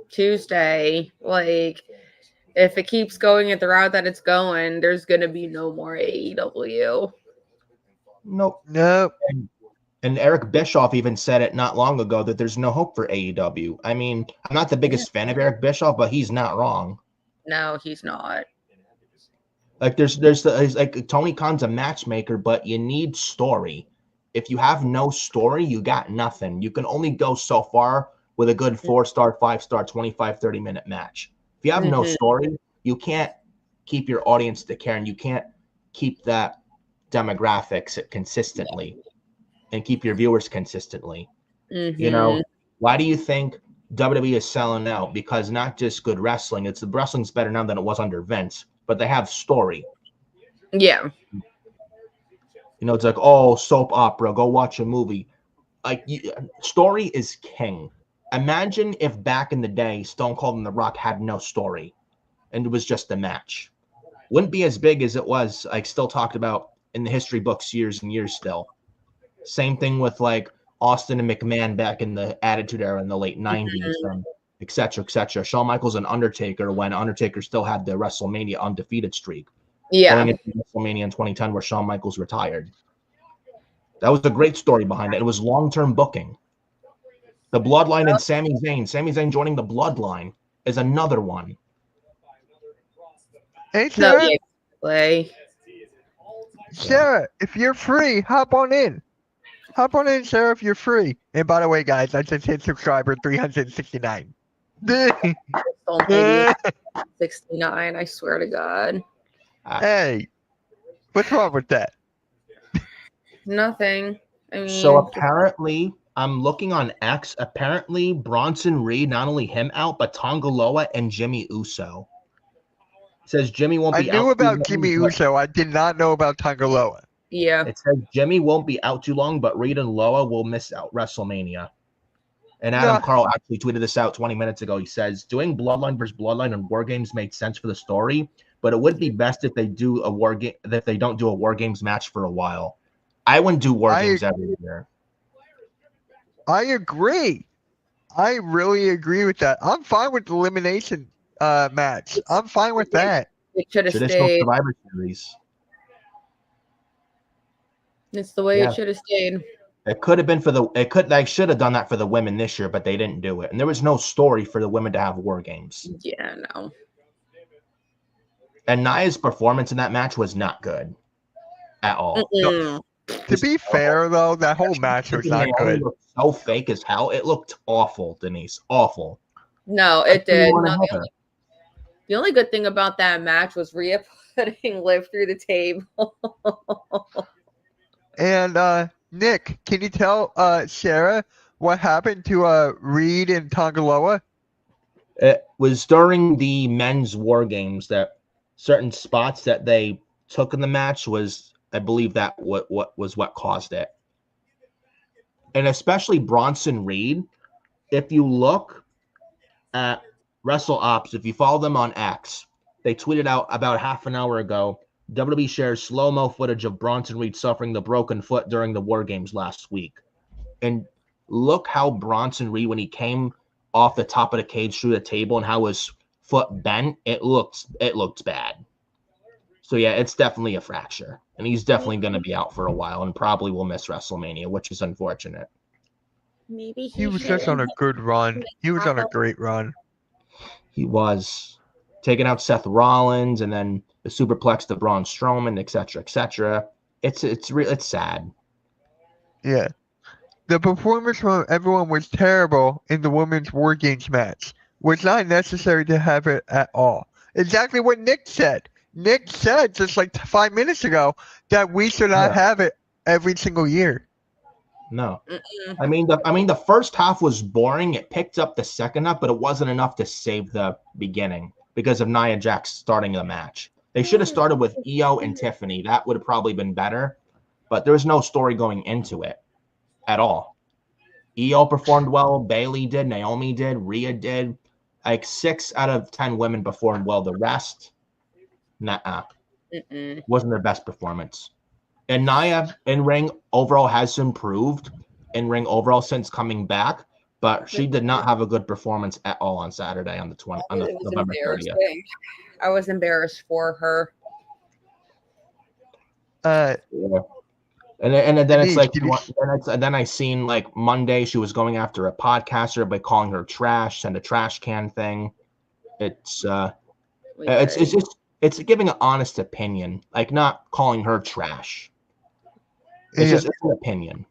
Tuesday, like if it keeps going at the route that it's going, there's gonna be no more AEW. nope. Nope. And Eric Bischoff even said it not long ago that there's no hope for AEW. I mean, I'm not the biggest fan of Eric Bischoff, but he's not wrong. No, he's not. Like there's like Tony Khan's a matchmaker, but you need story. If you have no story, you got nothing. You can only go so far with a good 4-star, 5-star, 25, 30-minute match. If you have no story, you can't keep your audience to care, and you can't keep that demographics consistently and keep your viewers consistently. You know, why do you think WWE is selling out? Because not just good wrestling, the wrestling's better now than it was under Vince, but they have story. Yeah. You know, it's like, oh, soap opera, go watch a movie. Like, story is king. Imagine if back in the day, Stone Cold and The Rock had no story and it was just a match. Wouldn't be as big as it was, like, still talked about in the history books years and years still. Same thing with, like, Austin and McMahon back in the Attitude Era in the late 90s, and et cetera, et cetera. Shawn Michaels and Undertaker when Undertaker still had the WrestleMania undefeated streak. Yeah. Going into WrestleMania in 2010 where Shawn Michaels retired. That was a great story behind it. It was long-term booking. The Bloodline and Sami Zayn joining the Bloodline is another one. Hey, Sarah. Play. Sarah, if you're free, hop on in. Hop on in, Sarah, if you're free. And by the way, guys, I just hit subscriber 369. Only 69, I swear to God. Hey, what's wrong with that? Nothing. I mean, so apparently, I'm looking on X. Apparently, Bronson Reed, not only him out, but Tonga Loa and Jimmy Uso. It says Jimmy won't be out. I knew about Jimmy Uso. I did not know about Tonga Loa. Yeah. It says Jimmy won't be out too long, but Reed and Loa will miss out WrestleMania. And Adam Carl actually tweeted this out 20 minutes ago. He says, doing Bloodline versus Bloodline and War Games made sense for the story, but it would be best if they do a War Game, if they don't do a War Games match for a while. I wouldn't do War Games every year. I agree. I really agree with that. I'm fine with the elimination match. I'm fine with that. It should have Traditional stayed. Survivor Series. It's the way it should have stayed. It could have been for they should have done that for the women this year, but they didn't do it. And there was no story for the women to have War Games. Yeah, no. And Nia's performance in that match was not good at all. No. To be fair, though, that whole match was not good. So fake as hell. It looked awful, Denise. Awful. No, it did. The only good thing about that match was Rhea putting Liv through the table. And Nick, can you tell Sarah what happened to Reed and Tonga Loa? It was during the men's War Games that certain spots that they took in the match was, I believe, that what caused it. And especially Bronson Reed, if you look at Wrestle Ops, if you follow them on X, they tweeted out about half an hour ago, WWE shares slow-mo footage of Bronson Reed suffering the broken foot during the War Games last week. And look how Bronson Reed, when he came off the top of the cage through the table and how his foot bent, it looked bad. So yeah, it's definitely a fracture. And he's definitely going to be out for a while and probably will miss WrestleMania, which is unfortunate. Maybe he was just on a good run. He was on a great run. He was taking out Seth Rollins and then the superplex to Braun Strowman, etc., etc. It's sad. Yeah, the performance from everyone was terrible in the women's War Games match. Was not necessary to have it at all. Exactly what Nick said. Nick said just like 5 minutes ago that we should not have it every single year. No. I mean the first half was boring. It picked up the second half, but it wasn't enough to save the beginning. because of Nia Jax starting the match. They should have started with Io and Tiffany. That would have probably been better, but there was no story going into it at all. Io performed well, Bailey did, Naomi did, Rhea did. Like 6 out of 10 women performed well. The rest, wasn't their best performance. And Nia in ring overall has improved in ring overall since coming back, but she did not have a good performance at all on Saturday on the November 30th. I was embarrassed for her. Yeah. And then it's like, then I seen like Monday she was going after a podcaster by calling her trash, send a trash can thing. It's giving an honest opinion, like not calling her trash. It's an opinion.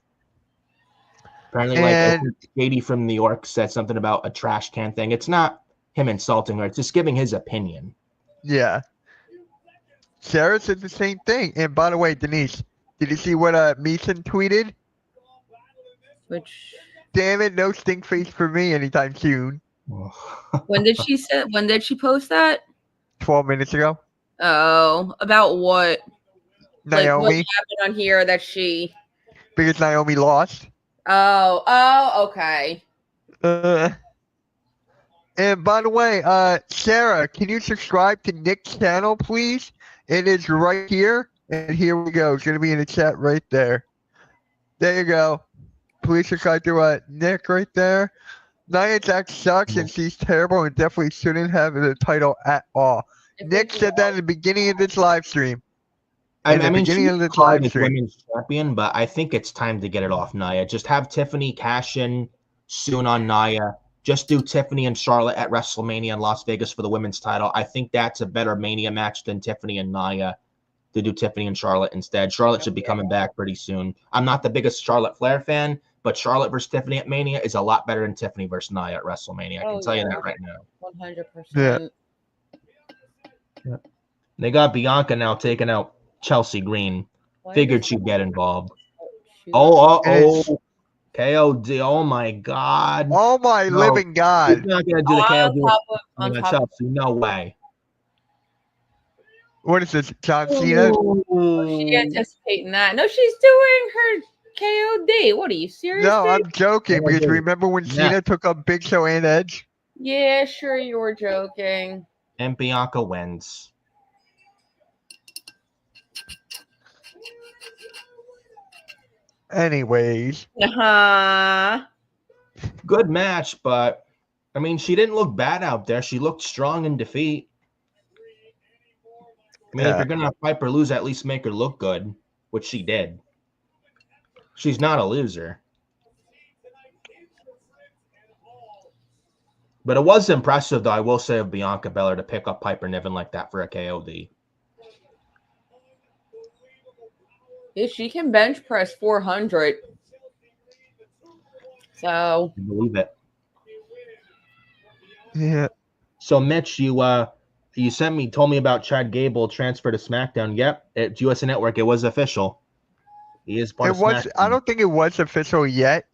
Apparently, like Katie from New York said something about a trash can thing. It's not him insulting her. It's just giving his opinion. Yeah. Sarah said the same thing. And by the way, Denise, did you see what Meeson tweeted? Which? Damn it, no stink face for me anytime soon. When did she post that? 12 minutes ago. Oh, about what? Naomi. Like what happened on here that she? Because Naomi lost. Oh, okay. And by the way, Sarah, can you subscribe to Nick's channel, please? It is right here. And here we go. It's going to be in the chat right there. There you go. Please subscribe to Nick right there. Nia Jax sucks and she's terrible and definitely shouldn't have the title at all. Nick said that in the beginning of this live stream. I mean, she's women's champion, but I think it's time to get it off Nia. Just have Tiffany cash in soon on Nia. Just do Tiffany and Charlotte at WrestleMania in Las Vegas for the women's title. I think that's a better Mania match than Tiffany and Nia. To do Tiffany and Charlotte instead. Charlotte should be coming back pretty soon. I'm not the biggest Charlotte Flair fan, but Charlotte versus Tiffany at Mania is a lot better than Tiffany versus Nia at WrestleMania. I can tell you that right now. 100%. Yeah. They got Bianca now taking out Chelsea Green. Figured she'd get involved. KOD. Oh my God. Oh my living God. He's not going to do the KOD on Chelsea. No way. What is this, John Cena? She anticipating that. No, she's doing her KOD. What are you serious? No, I'm joking because remember when Cena took up Big Show and Edge? Yeah, sure you were joking. And Bianca wins. Anyways. Good match, but I mean, she didn't look bad out there. She looked strong in defeat. I mean, if you're going to have Piper lose, at least make her look good, which she did. She's not a loser. But it was impressive, though, I will say, of Bianca Belair to pick up Piper Niven like that for a KOD. Yeah, she can bench press 400. So. I believe it. Yeah. So, Mitch, you told me about Chad Gable transfer to SmackDown. Yep, at USA Network, it was official. He is part of SmackDown. I don't think it was official yet,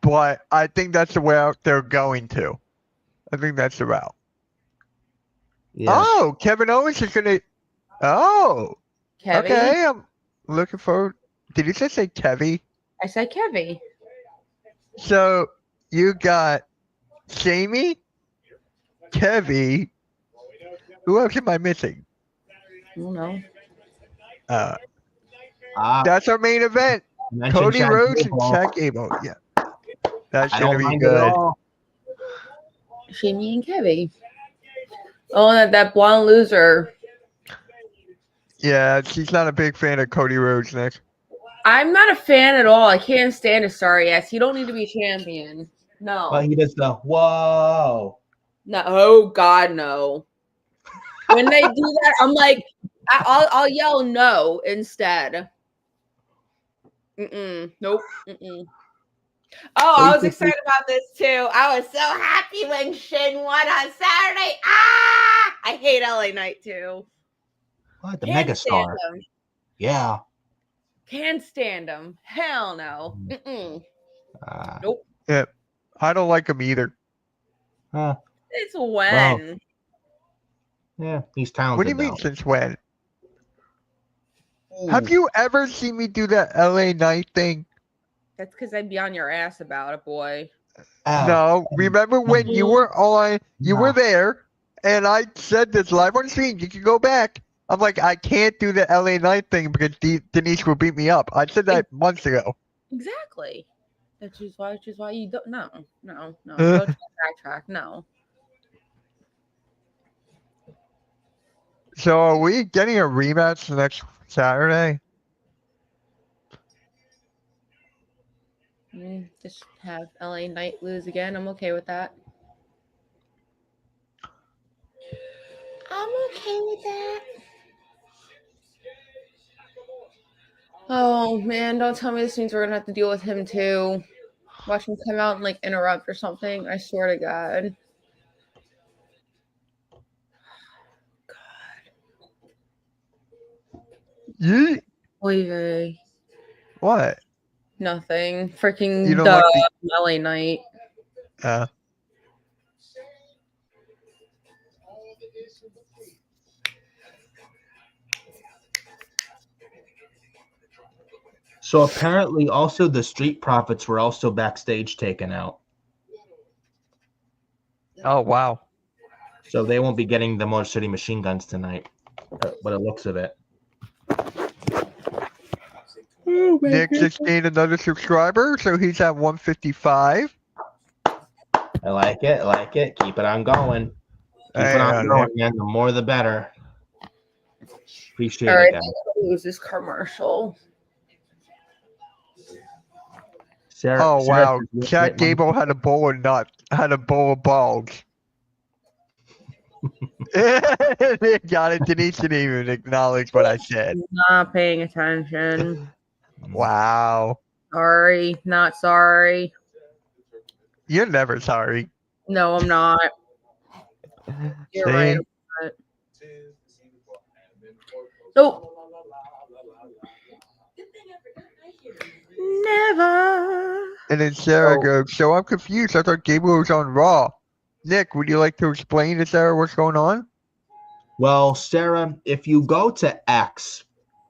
but I think that's the route they're going to. I think that's the route. Yeah. Oh, Kevin Owens is going to. Oh. Kevin? Okay, I'm looking forward. Did you just say Kevy? I said Kevy. So you got Jamie, Kevy. Who else am I missing? I don't know. That's our main event. Cody Rhodes and Chad Gable. Yeah. That's going to be good. Jamie and Kevy. Oh, that blonde loser. Yeah, she's not a big fan of Cody Rhodes, Nick. I'm not a fan at all. I can't stand his sorry ass. You don't need to be champion. No. But he does the whoa. No. Oh, God, no. When they do that, I'm like, I'll yell no instead. Nope. Oh, I was excited about this too. I was so happy when Shin won on Saturday. I hate LA Knight too. What, the megastar? Yeah. Can't stand him. Hell no. Nope. Yeah, I don't like him either. It's when. Yeah, he's What do you talented mean though. since when? Have you ever seen me do that LA Knight thing? That's because I'd be on your ass about it, boy. Oh, No. Remember when you were no. there, and I said this live on stream. You can go back. I'm like, I can't do the LA Knight thing because Denise will beat me up. I said that months ago. Exactly. Which is why you don't. No. Uh. Don't backtrack. No. So are we getting a rematch next Saturday? Just have LA Knight lose again. I'm okay with that. I'm okay with that. Oh man, don't tell me this means we're gonna have to deal with him too. Watch him come out and like interrupt or something. I swear to God. You Oy vey. what? Nothing. You Freaking don't duh. like the LA Knight. So apparently, also the Street Profits were also backstage taken out. Oh wow. So they won't be getting the Motor City Machine Guns tonight, but it looks of it. Oh, Nick just gained another subscriber, so he's at 155. I like it. I like it. Keep it on going. Keep it Hey, on Nick. going, man. The more, the better. Appreciate All it, right, guys. lose this commercial. Sarah, Oh Sarah wow. Chad Gable had a bowl of nuts. Had a bowl of balls. Got it. Denise didn't even acknowledge what I said. Not paying attention. Wow. Sorry, not sorry. You're never sorry. No, I'm not. You're right. See? Nope. Never. And then Sarah So- goes, so I'm confused. I thought Gable was on Raw. Nick, would you like to explain to Sarah what's going on? Well, Sarah, if you go to X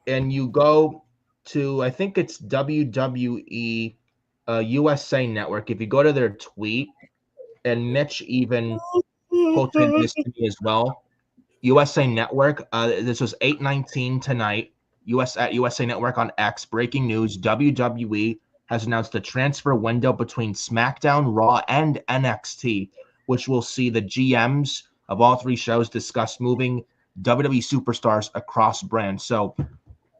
and you go to, I think it's WWE USA Network, if you go to their tweet, and Mitch even posted this to me as well. USA Network, this was 8:19 tonight. At USA Network on X, breaking news: WWE has announced the transfer window between SmackDown, Raw, and NXT, which will see the GMs of all three shows discuss moving WWE superstars across brands. So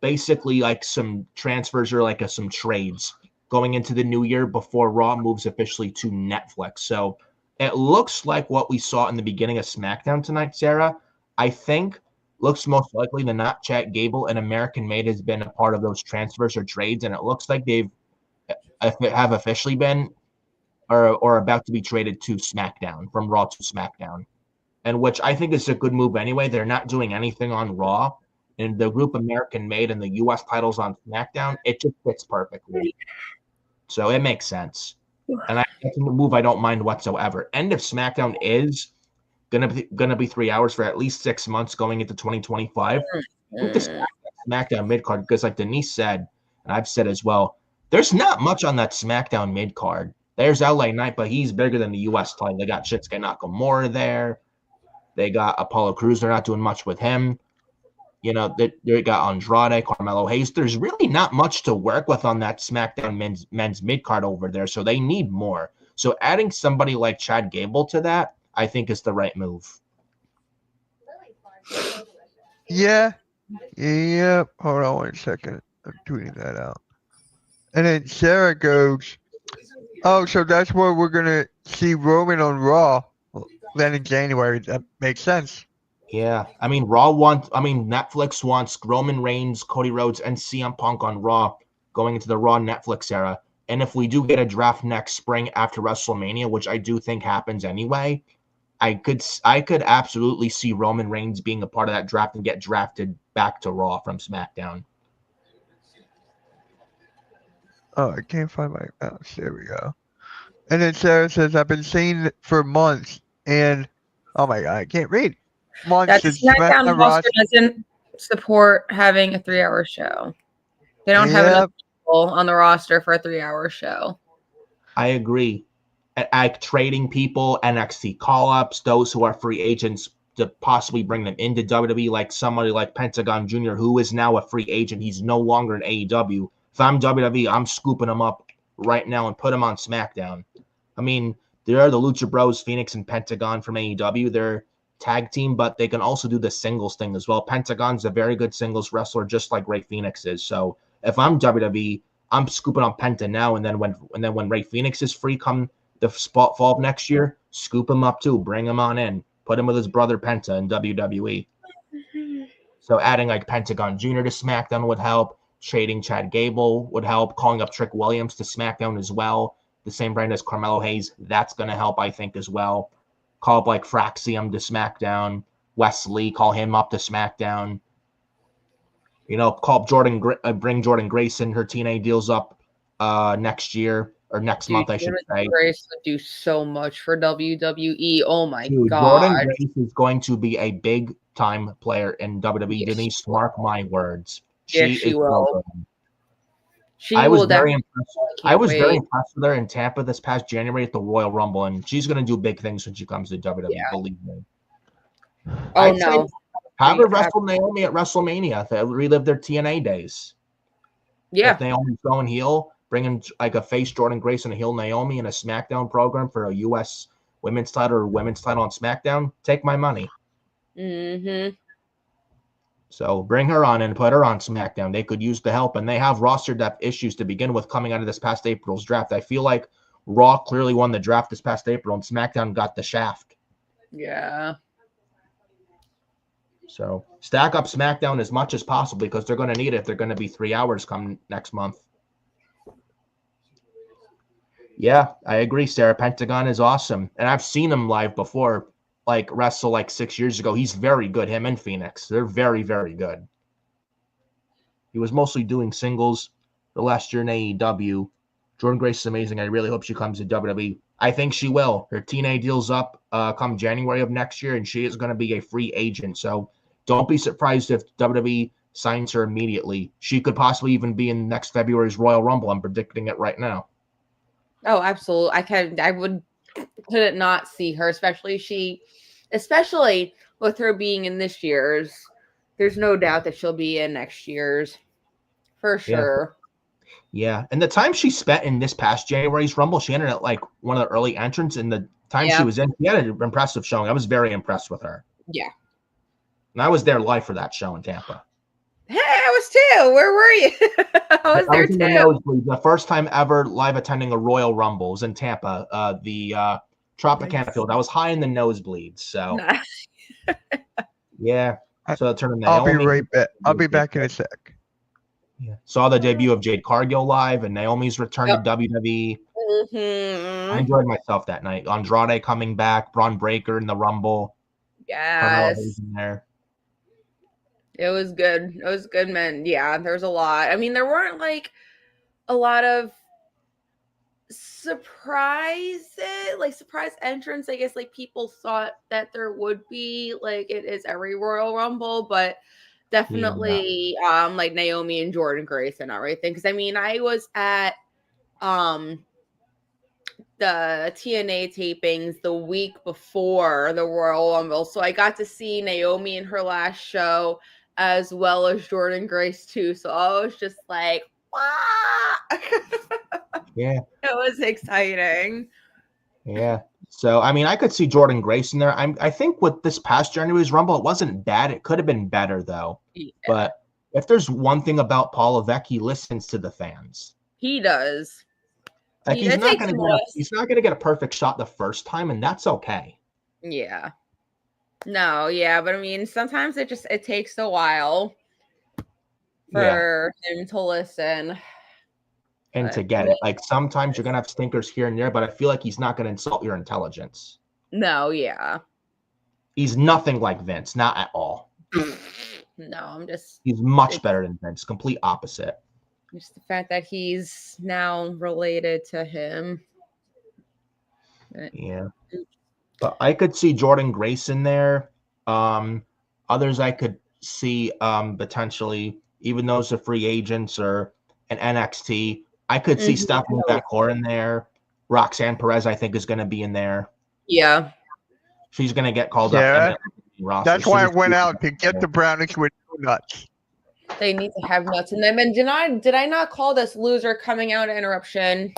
basically, like some transfers or like some trades going into the new year before Raw moves officially to Netflix. So it looks like what we saw in the beginning of SmackDown tonight, Sarah. I think looks most likely than not, Chad Gable and American Made has been a part of those transfers or trades, and it looks like they've have officially been or about to be traded to SmackDown from Raw to SmackDown, and which I think is a good move anyway. They're not doing anything on Raw, and the group American Made and the U.S. titles on SmackDown, it just fits perfectly. So it makes sense, and that's a move I don't mind whatsoever. End of SmackDown is gonna be 3 hours for at least 6 months going into 2025. With the SmackDown mid card, because like Denise said, and I've said as well, there's not much on that SmackDown mid card. There's LA Knight, but he's bigger than the US title. They got Shinsuke Nakamura there. They got Apollo Crews. They're not doing much with him. You know, they got Andrade, Carmelo Hayes. There's really not much to work with on that SmackDown men's mid card over there. So they need more. So adding somebody like Chad Gable to that, I think is the right move. Yeah. Yep. Hold on 1 second. I'm tweeting that out. And then Sarah goes, oh, so that's where we're going to see Roman on Raw then in January. That makes sense. Yeah, Netflix wants Roman Reigns, Cody Rhodes, and CM Punk on Raw going into the Raw Netflix era. And if we do get a draft next spring after WrestleMania, which I do think happens anyway, I could absolutely see Roman Reigns being a part of that draft and get drafted back to Raw from SmackDown. Oh, I can't find my mouse. There we go. And then Sarah says, I've been saying it for months, and oh my God, I can't read. wants That to smack SmackDown the roster roster. doesn't support having a 3-hour show. They don't have enough Yep. people on the roster for a 3-hour show. I agree. Like trading people, NXT call-ups, those who are free agents to possibly bring them into WWE, like somebody like Pentagon Jr., who is now a free agent. He's no longer in AEW. If I'm WWE, I'm scooping him up right now and put him on SmackDown. I mean, there are the Lucha Bros, Phoenix and Pentagon from AEW. They're tag team, but they can also do the singles thing as well. Pentagon's a very good singles wrestler, just like Ray Phoenix is. So if I'm WWE, I'm scooping on Penta now, and then when Ray Phoenix is free come the spot fall of next year, scoop him up too, bring him on in, put him with his brother Penta in WWE. So adding like Pentagon Jr. to SmackDown would help. Trading Chad Gable would help. Calling up Trick Williams to SmackDown as well. The same brand as Carmelo Hayes. That's going to help, I think, as well. Call up like Fraxium to SmackDown. Wesley, call him up to SmackDown. You know, call up bring Jordan Grayson. Her TNA deals up next year or next month, I should say. Grace would do so much for WWE. Oh my god. Jordan Grace is going to be a big time player in WWE. Yes, Denise, mark my words. Yes, she will. So good. I was very impressed. I was very impressed with her in Tampa this past January at the Royal Rumble, and she's going to do big things when she comes to WWE. Yeah. Believe me. Oh no! Have her wrestle Naomi at WrestleMania to relive their TNA days. Yeah. If Naomi's going heel, bring in like a face Jordan Grace and a heel Naomi in a SmackDown program for a U.S. women's title or women's title on SmackDown. Take my money. Mm-hmm. So bring her on and put her on SmackDown. They could use the help, and they have roster depth issues to begin with coming out of this past April's draft. I feel like Raw clearly won the draft this past April, and SmackDown got the shaft. Yeah. So stack up SmackDown as much as possible because they're going to need it if they're going to be 3 hours come next month. Yeah, I agree, Sarah. Pentagon is awesome. And I've seen him live before, like wrestle like 6 years ago. He's very good, him and Phoenix. They're very, very good. He was mostly doing singles the last year in AEW. Jordan Grace is amazing. I really hope she comes to WWE. I think she will. Her TNA deal's up come January of next year, and she is going to be a free agent. So don't be surprised if WWE signs her immediately. She could possibly even be in next February's Royal Rumble. I'm predicting it right now. Oh, absolutely. Couldn't not see her, especially with her being in this year's. There's no doubt that she'll be in next year's for sure. Yeah. And the time she spent in this past January's Rumble, she ended at like one of the early entrants. And the time she was in, she had an impressive showing. I was very impressed with her. Yeah. And I was there live for that show in Tampa. Hey, I was too. Where were you? I was there too. The first time ever live attending a Royal Rumble was in Tampa, the Tropicana Field. I was high in the nosebleeds. So, yeah. So I'll be right back. I'll be back in a sec. Yeah. Saw the debut of Jade Cargill live and Naomi's return to WWE. Mm-hmm. I enjoyed myself that night. Andrade coming back, Braun Breaker in the Rumble. Yes. In there. It was good. It was good, man. Yeah, there's a lot. I mean, there weren't like a lot of surprise entrance. I guess like people thought that there would be, like it is every Royal Rumble, but definitely like Naomi and Jordan Grace and everything. Because I mean, I was at the TNA tapings the week before the Royal Rumble, so I got to see Naomi in her last show as well as Jordan Grace too. So I was just like, wow. Yeah. It was exciting. Yeah. So, I mean, I could see Jordan Grace in there. I think with this past January's Rumble, it wasn't bad. It could have been better, though. Yeah. But if there's one thing about Paul Levesque, he listens to the fans. He does. Like, he's not going to get a perfect shot the first time, and that's okay. Yeah. No, yeah, but I mean, sometimes it takes a while for him to listen. And to get it. Like, sometimes you're going to have stinkers here and there, but I feel like he's not going to insult your intelligence. No, yeah. He's nothing like Vince, not at all. No, he's much better than Vince, complete opposite. Just the fact that he's now related to him. Yeah. But I could see Jordan Grace in there. Others I could see potentially, even those are free agents or an NXT. I could see Stephanie Beckor in there. Roxanne Perez, I think, is going to be in there. Yeah. She's going to get called Yeah. up. Roster. That's why I went out to get the brownies with nuts. They need to have nuts in them. And did I not call this loser coming out interruption?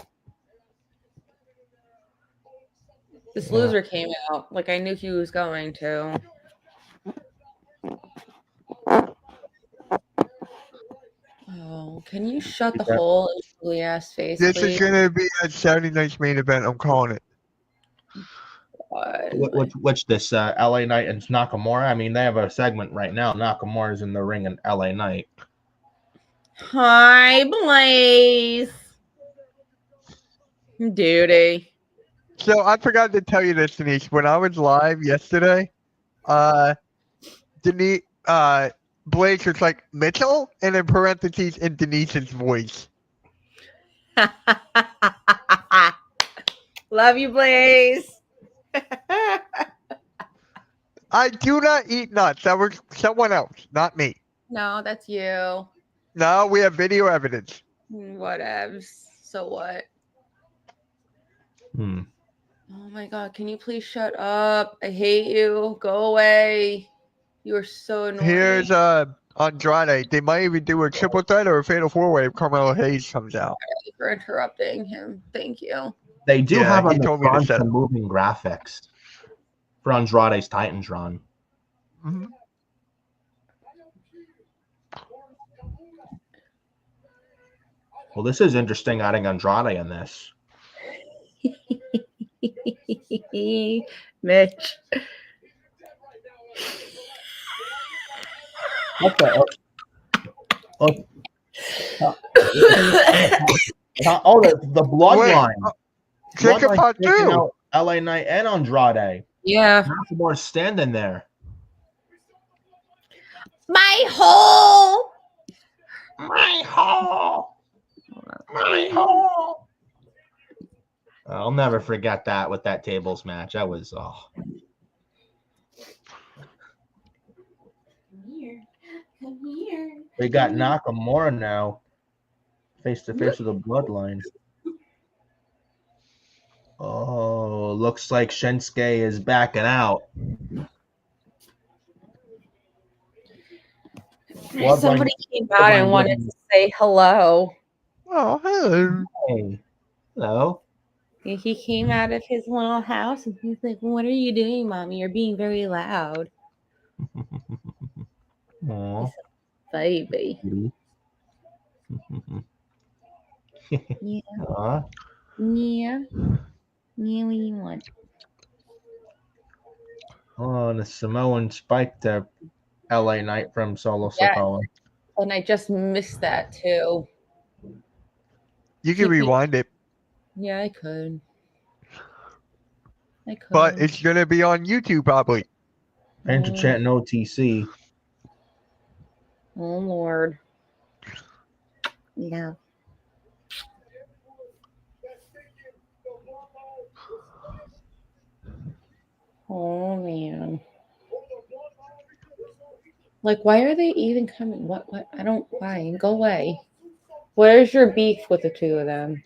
This loser came out. Like, I knew he was going to. Oh, can you shut the whole ugly ass face, This please? is going to be a Saturday night's main event. I'm calling it. Which this LA Knight and Nakamura? I mean, they have a segment right now. Nakamura's in the ring in LA Knight. Hi, Blaze. Duty. So I forgot to tell you this, Denise. When I was live yesterday, Denise, Blaze was like Mitchell, and in parentheses in Denise's voice. Love you, Blaze. I do not eat nuts. That was someone else, not me. No, that's you. No, we have video evidence. Whatevs. So what? Oh my god, can you please shut up? I hate you. Go away. You are so annoying. Here's Andrade. They might even do a triple threat or a fatal four-way if Carmelo Hayes comes out. Thank you for interrupting him. Thank you. They do have on the front some moving graphics for Andrade's Titans run. Mm-hmm. Well, this is interesting adding Andrade in this. Mitch. Okay. The bloodline. Jacob Pot too. LA Knight and Andrade. Yeah. More standing there. My hole. My hole. My hole. I'll never forget that with that tables match. That was Come here. We got Nakamura now, face to face with the bloodline. Oh, looks like Shinsuke is backing out. Somebody came out and wanted to say hello. Oh, hello. Hey. Hello. He came out of his little house and he's like, "What are you doing, Mommy? You're being very loud." Aww. Baby. Yeah. Aww. Yeah. Yeah, what do you want? Oh, the Samoan spike to LA Knight from Solo Sikoa. And I just missed that too. You can rewind it. Yeah, I could. But it's going to be on YouTube probably. Enter chat no TC. Oh, Lord. Yeah. Oh, man. Like, why are they even coming? What? I don't, why? Go away. Where's your beef with the two of them?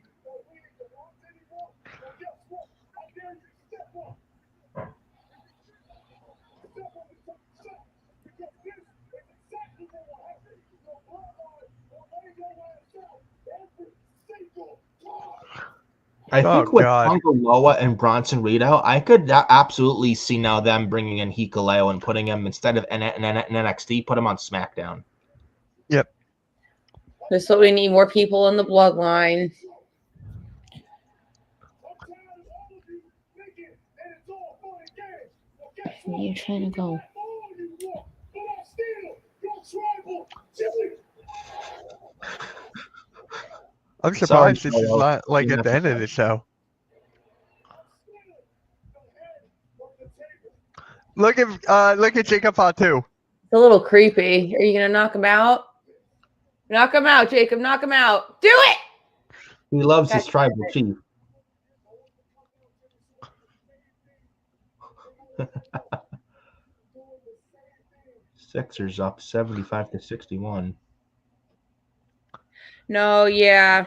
I think with Tangaloa and Bronson Reed out, I could absolutely see now them bringing in Hikuleo and putting him instead of an NXT, put him on SmackDown. Yep. So we need more people in the bloodline. Where are you trying to go? I'm surprised this is not like at the end of the show. Look at Jacob Fatu. It's a little creepy. Are you gonna knock him out? Knock him out, Jacob. Knock him out. Do it. He loves his tribal chief. Sixers up 75-61. No, yeah.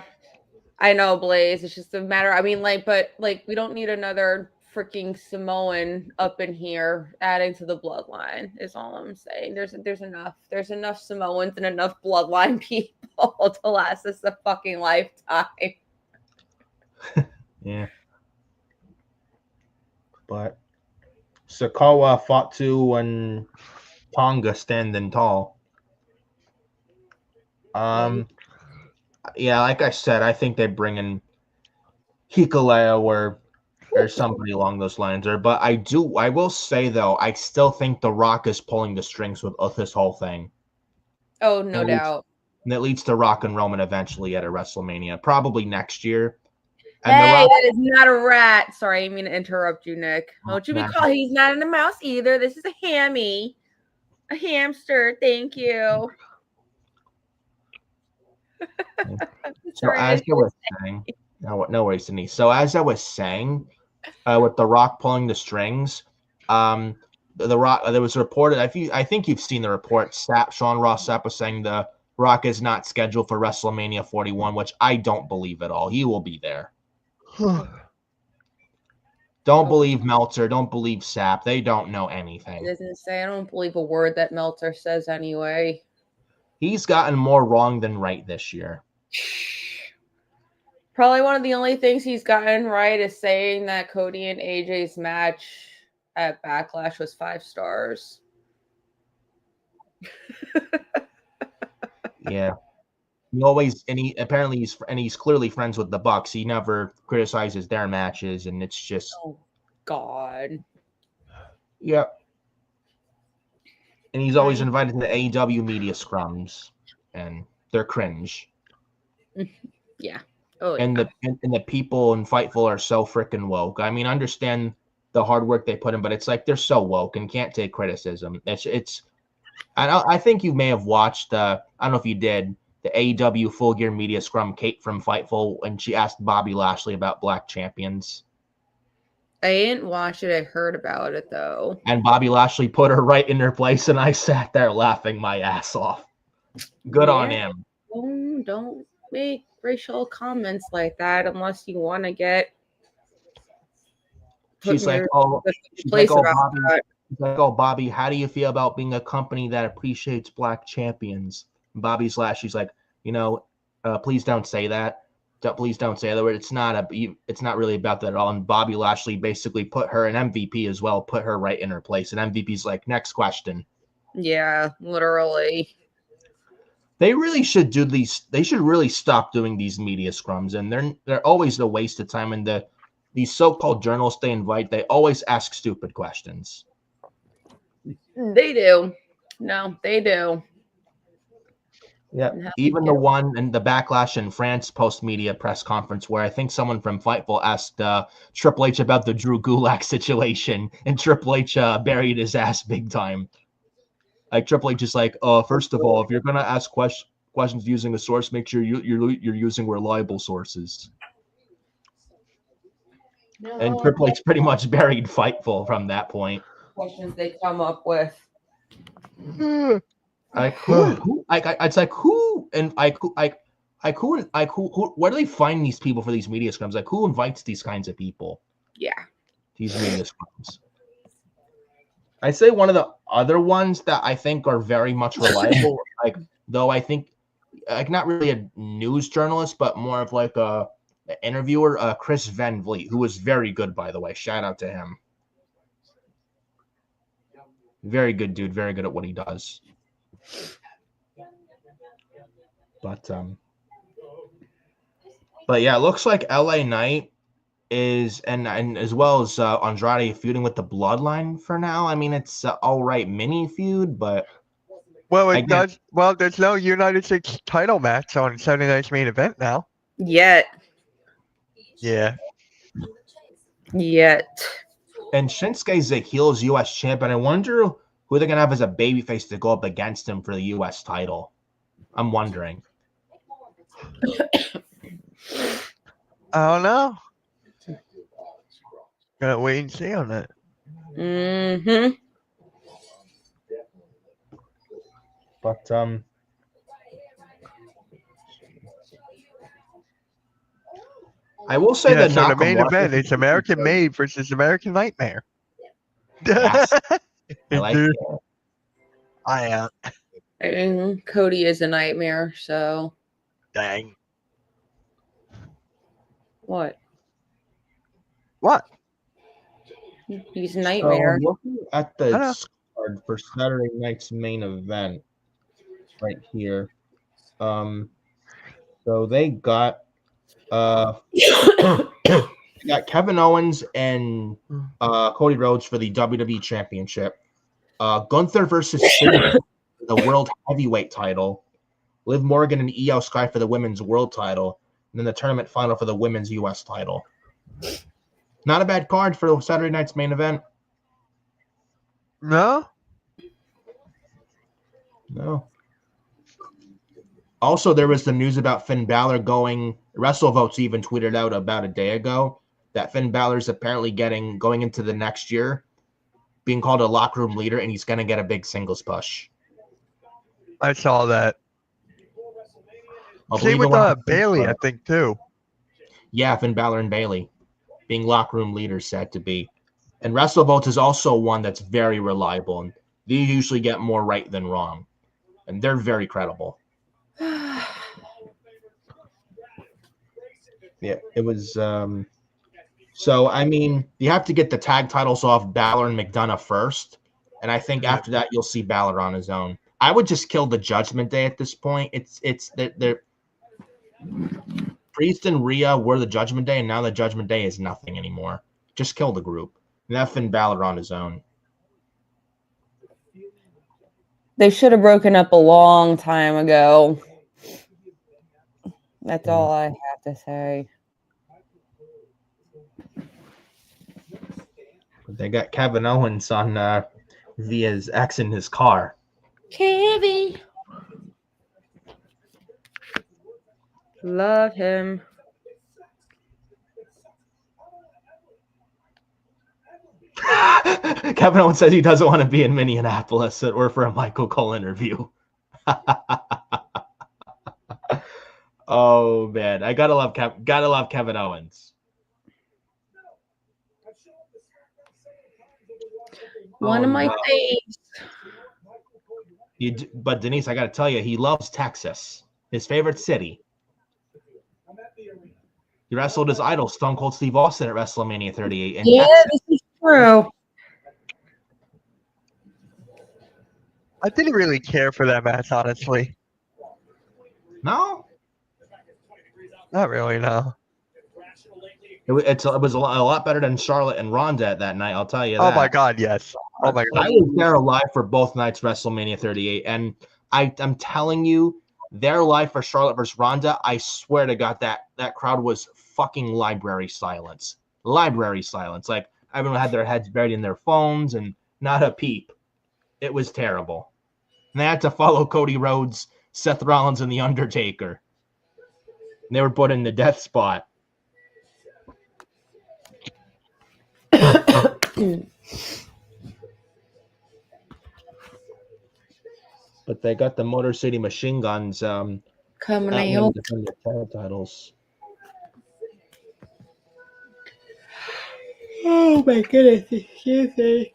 I know, Blaze. It's just a matter. I mean, but we don't need another freaking Samoan up in here adding to the bloodline. Is all I'm saying. There's enough. There's enough Samoans and enough bloodline people to last us a fucking lifetime. Yeah. But Sakawa fought to and Tonga standing tall. Yeah, like I said, I think they bring in Hikuleo or somebody along those lines. But I will say though, I still think The Rock is pulling the strings with this whole thing. Oh, no doubt. And it leads to Rock and Roman eventually at a WrestleMania, probably next year. And hey, that is not a rat. Sorry, I didn't mean to interrupt you, Nick. Don't you be called? He's not in a mouse either. This is a hammy. A hamster. Thank you. So as I was saying, no worries, Denise. So as I was saying, with The Rock pulling the strings, The Rock, there was reported. I think you've seen the report. Sean Ross Sapp was saying The Rock is not scheduled for WrestleMania 41, which I don't believe at all. He will be there. Don't believe Meltzer. Don't believe Sapp. They don't know anything. He doesn't say. I don't believe a word that Meltzer says anyway. He's gotten more wrong than right this year. Probably one of the only things he's gotten right is saying that Cody and AJ's match at Backlash was 5 stars. Yeah. He's clearly friends with the Bucks. He never criticizes their matches, and it's just God. Yep. And he's always invited to the AEW media scrums, and they're cringe. Yeah. And the people in Fightful are so freaking woke. I mean, understand the hard work they put in, but it's like they're so woke and can't take criticism. I think you may have watched I don't know if you did, the AEW Full Gear Media Scrum, Kate from Fightful, and she asked Bobby Lashley about Black Champions. I didn't watch it. I heard about it, though. And Bobby Lashley put her right in her place, and I sat there laughing my ass off. Good on him. Don't make racial comments like that unless you want to get. She's like, Bobby, how do you feel about being a company that appreciates Black champions? And Bobby's Lashley's like, please don't say that. Please don't say that word. It's not really about that at all. And Bobby Lashley basically put her, an MVP as well, put her right in her place. And MVP's like, next question. Yeah, literally. They really should do these. They should really stop doing these media scrums, and they're always a waste of time. And these so-called journalists they invite, they always ask stupid questions. They do. No, they do. Yeah, even the one in the Backlash in France post-media press conference where I think someone from Fightful asked Triple H about the Drew Gulak situation, and Triple H buried his ass big time. Like Triple H is like, first of all, if you're gonna ask questions using a source, make sure you're using reliable sources. No, and Triple H pretty much buried Fightful from that point. Questions they come up with. Like who? It's like who and who? Where do they find these people for these media scrums? Like who invites these kinds of people? Yeah, these media scrums. I'd say one of the other ones that I think are very much reliable, though I think not really a news journalist, but more of like an interviewer, Chris Van Vliet, who was very good, by the way. Shout out to him. Very good dude, very good at what he does. But yeah, it looks like LA Knight is and as well as Andrade feuding with the Bloodline for now. I mean, it's all right mini feud, but there's no United States title match on Saturday Night's Main Event now. Yet. And Shinsuke's a heels U.S. champion. I wonder who they're gonna have as a babyface to go up against him for the U.S. title. I'm wondering. I don't know. Gotta wait and see on that. Mm-hmm. But I will say that so the main event is American Made versus American Nightmare. Yes, I like Dude, it. I am. And Cody is a nightmare, so Dang. what? What? He's a So nightmare. looking at I the know. card for Saturday night's main event, right here. So they got Kevin Owens and Cody Rhodes for the WWE Championship. Gunther versus Finn for the World Heavyweight title. Liv Morgan and Io Sky for the Women's World title. And then the tournament final for the Women's US title. Not a bad card for Saturday night's main event. No? No. Also, there was the news about Finn Balor going. WrestleVotes even tweeted out about a day ago that Finn Balor's apparently going into the next year, being called a locker room leader, and he's going to get a big singles push. I saw that. I Same believe with Bailey, I think, too. Yeah, Finn Balor and Bailey being locker room leaders said to be. And WrestleVotes is also one that's very reliable, and they usually get more right than wrong. And they're very credible. Yeah, it was. So, I mean, you have to get the tag titles off Balor and McDonough first. And I think after that, you'll see Balor on his own. I would just kill the Judgment Day at this point. It's that they're Priest and Rhea were the Judgment Day, and now the Judgment Day is nothing anymore. Just kill the group. And have Finn Balor on his own. They should have broken up a long time ago. That's all I have to say. They got Kevin Owens on Via's ex in his car. Kevin. Love him. Kevin Owens says he doesn't want to be in Minneapolis or for a Michael Cole interview. Oh man, I gotta love Kevin Owens. One of my faves. But Denise, I gotta tell you, he loves Texas, his favorite city. He wrestled his idol Stone Cold Steve Austin at WrestleMania 38 in Texas. This is true. I didn't really care for that match, honestly. No? Not really, no. It was a lot better than Charlotte and Ronda that night, I'll tell you that. Oh my God, yes. Oh my God. I was there live for both nights WrestleMania 38, and I'm telling you, their live for Charlotte versus Ronda, I swear to God, that crowd was fucking library silence. Library silence. Like, everyone had their heads buried in their phones and not a peep. It was terrible. And they had to follow Cody Rhodes, Seth Rollins, and The Undertaker. And they were put in the death spot. But they got the Motor City Machine Guns coming out out. to defend their tag titles. Oh my goodness, excuse me.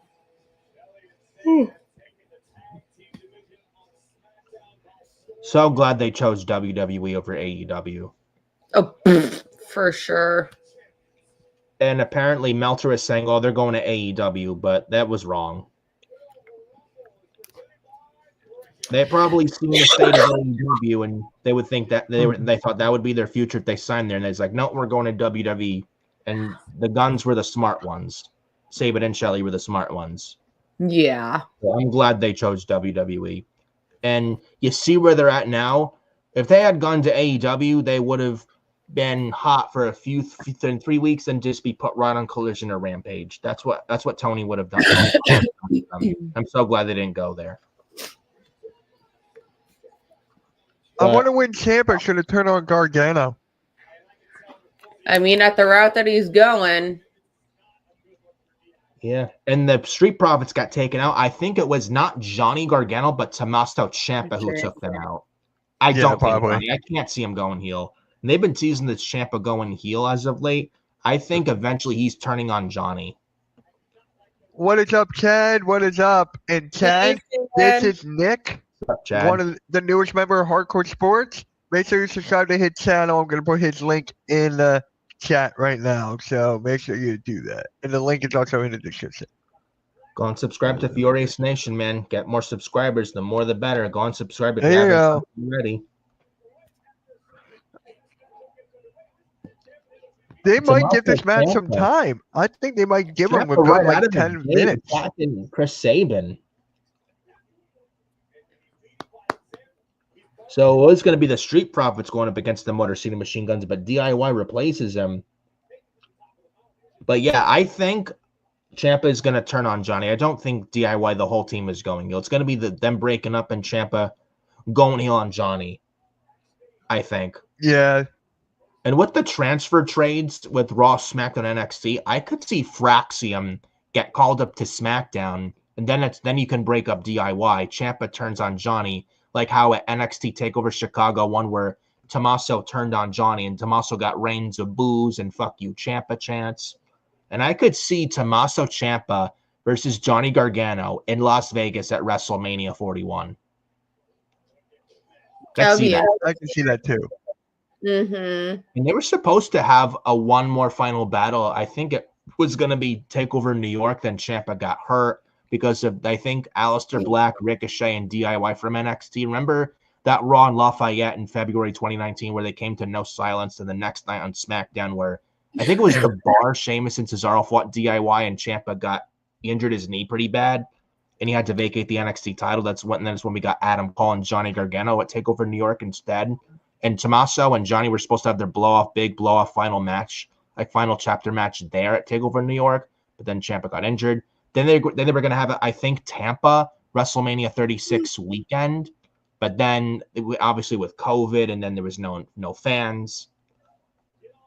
So glad they chose WWE over AEW. Oh, for sure. And apparently Meltzer is saying, oh, they're going to AEW, but that was wrong. They probably seen the state of AEW, and they would think that they thought that would be their future if they signed there. And it's like, no, we're going to WWE. And the Guns were the smart ones. Saban and Shelley were the smart ones. Yeah. So I'm glad they chose WWE. And you see where they're at now. If they had gone to AEW, they would have been hot for 3 weeks and just be put right on Collision or Rampage. That's what Tony would have done. I'm so glad they didn't go there. I wonder when Ciampa should have turned on Gargano. I mean, at the route that he's going. Yeah, and the Street Profits got taken out. I think it was not Johnny Gargano, but Tommaso Ciampa who took them out. I Yeah, don't think probably. Johnny. I can't see him going heel. And they've been teasing this Ciampa going heel as of late. I think eventually he's turning on Johnny. What is up, Chad? What is up? And Chad, this is Nick, What's up, Chad? one of the newest member of Hardcore Sports. Make sure you subscribe to his channel. I'm going to put his link in the chat right now, so make sure you do that. And the link is also in the description. Go and subscribe to Furious Nation, man. Get more subscribers. The more, the better. Go and subscribe if There you you haven't go. already. They might give Tommaso this match some Ciampa. time. I think they might give him a Ciampa good right out like of the 10 gate, minutes. attacking Chris Sabin. So it was going to be the Street Profits going up against the Motor City Machine Guns, but DIY replaces them. But yeah, I think Ciampa is going to turn on Johnny. I don't think DIY, the whole team, is going heel. It's going to be them breaking up and Ciampa going heel on Johnny, I think. Yeah. And with the transfer trades with Raw, SmackDown, NXT, I could see Fraxium get called up to SmackDown, and then you can break up DIY. Ciampa turns on Johnny, like how at NXT TakeOver Chicago one where Tommaso turned on Johnny, and Tommaso got reigns of boos and fuck you Ciampa chants. And I could see Tommaso Ciampa versus Johnny Gargano in Las Vegas at WrestleMania 41. Let's see that. I can see that too. Mm-hmm. And they were supposed to have a one more final battle. I think it was going to be TakeOver New York. Then Ciampa got hurt because of, I think, Aleister Black, Ricochet, and DIY from NXT. Remember that Raw in Lafayette in February 2019 where they came to no silence, and the next night on SmackDown where I think it was the Bar, Sheamus and Cesaro fought DIY, and Ciampa injured his knee pretty bad, and he had to vacate the NXT title. That's when we got Adam Cole and Johnny Gargano at TakeOver New York instead. And Tommaso and Johnny were supposed to have their big blow-off final match, like final chapter match there at TakeOver New York, but then Ciampa got injured. Then they were going to have, I think, Tampa WrestleMania 36 weekend, but then obviously with COVID, and then there was no fans.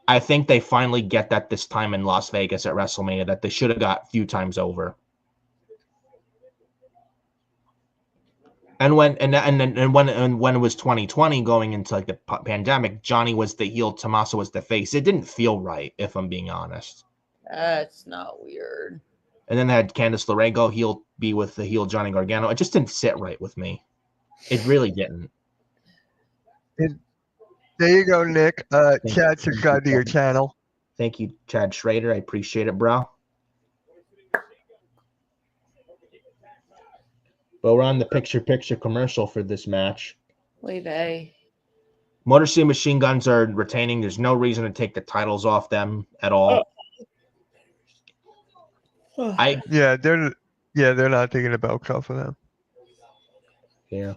I think they finally get that this time in Las Vegas at WrestleMania that they should have got a few times over. And when it was 2020 going into like the pandemic, Johnny was the heel, Tommaso was the face. It didn't feel right, if I'm being honest. That's not weird. And then they had Candice LeRae be with the heel Johnny Gargano. It just didn't sit right with me. It really didn't. There you go, Nick. Chad, subscribe to your channel. Thank you, Chad Schrader. I appreciate it, bro. But we're on the picture commercial for this match. Motor City Machine Guns are retaining. There's no reason to take the titles off them at all. They're not taking the belts off of them. Yeah.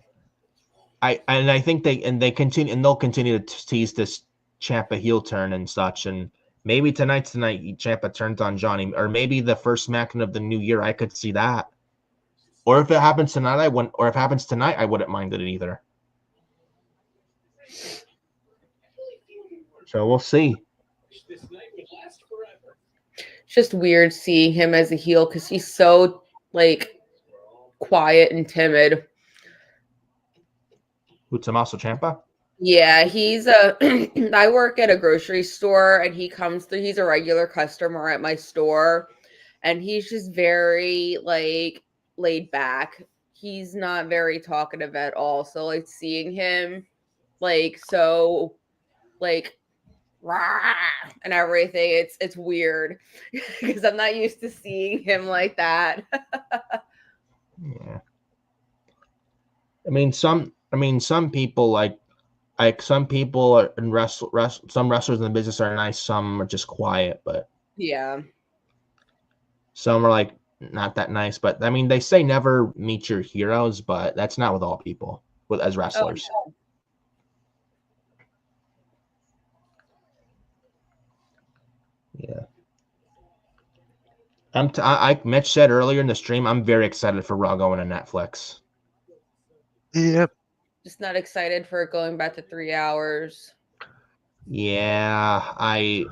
I think they'll continue to tease this Ciampa heel turn and such, and maybe tonight Ciampa turns on Johnny, or maybe the first SmackDown of the new year. I could see that. Or if it happens tonight, I wouldn't mind it either. So we'll see. It's just weird seeing him as a heel because he's so like quiet and timid. Who, Tommaso Ciampa? Yeah, he's I work at a grocery store, and he comes through. He's a regular customer at my store, and he's just very like laid back. He's not very talkative at all. So like seeing him like so like rah, and everything, it's weird because I'm not used to seeing him like that. Yeah. Some people like some people are in some wrestlers in the business are nice, some are just quiet, but yeah. Some are like not that nice, but I mean, they say never meet your heroes, but that's not with all people, as wrestlers. Oh, no. Yeah. Mitch said earlier in the stream, I'm very excited for Raw going to Netflix. Yep. Just not excited for it going back to 3 hours. Yeah, I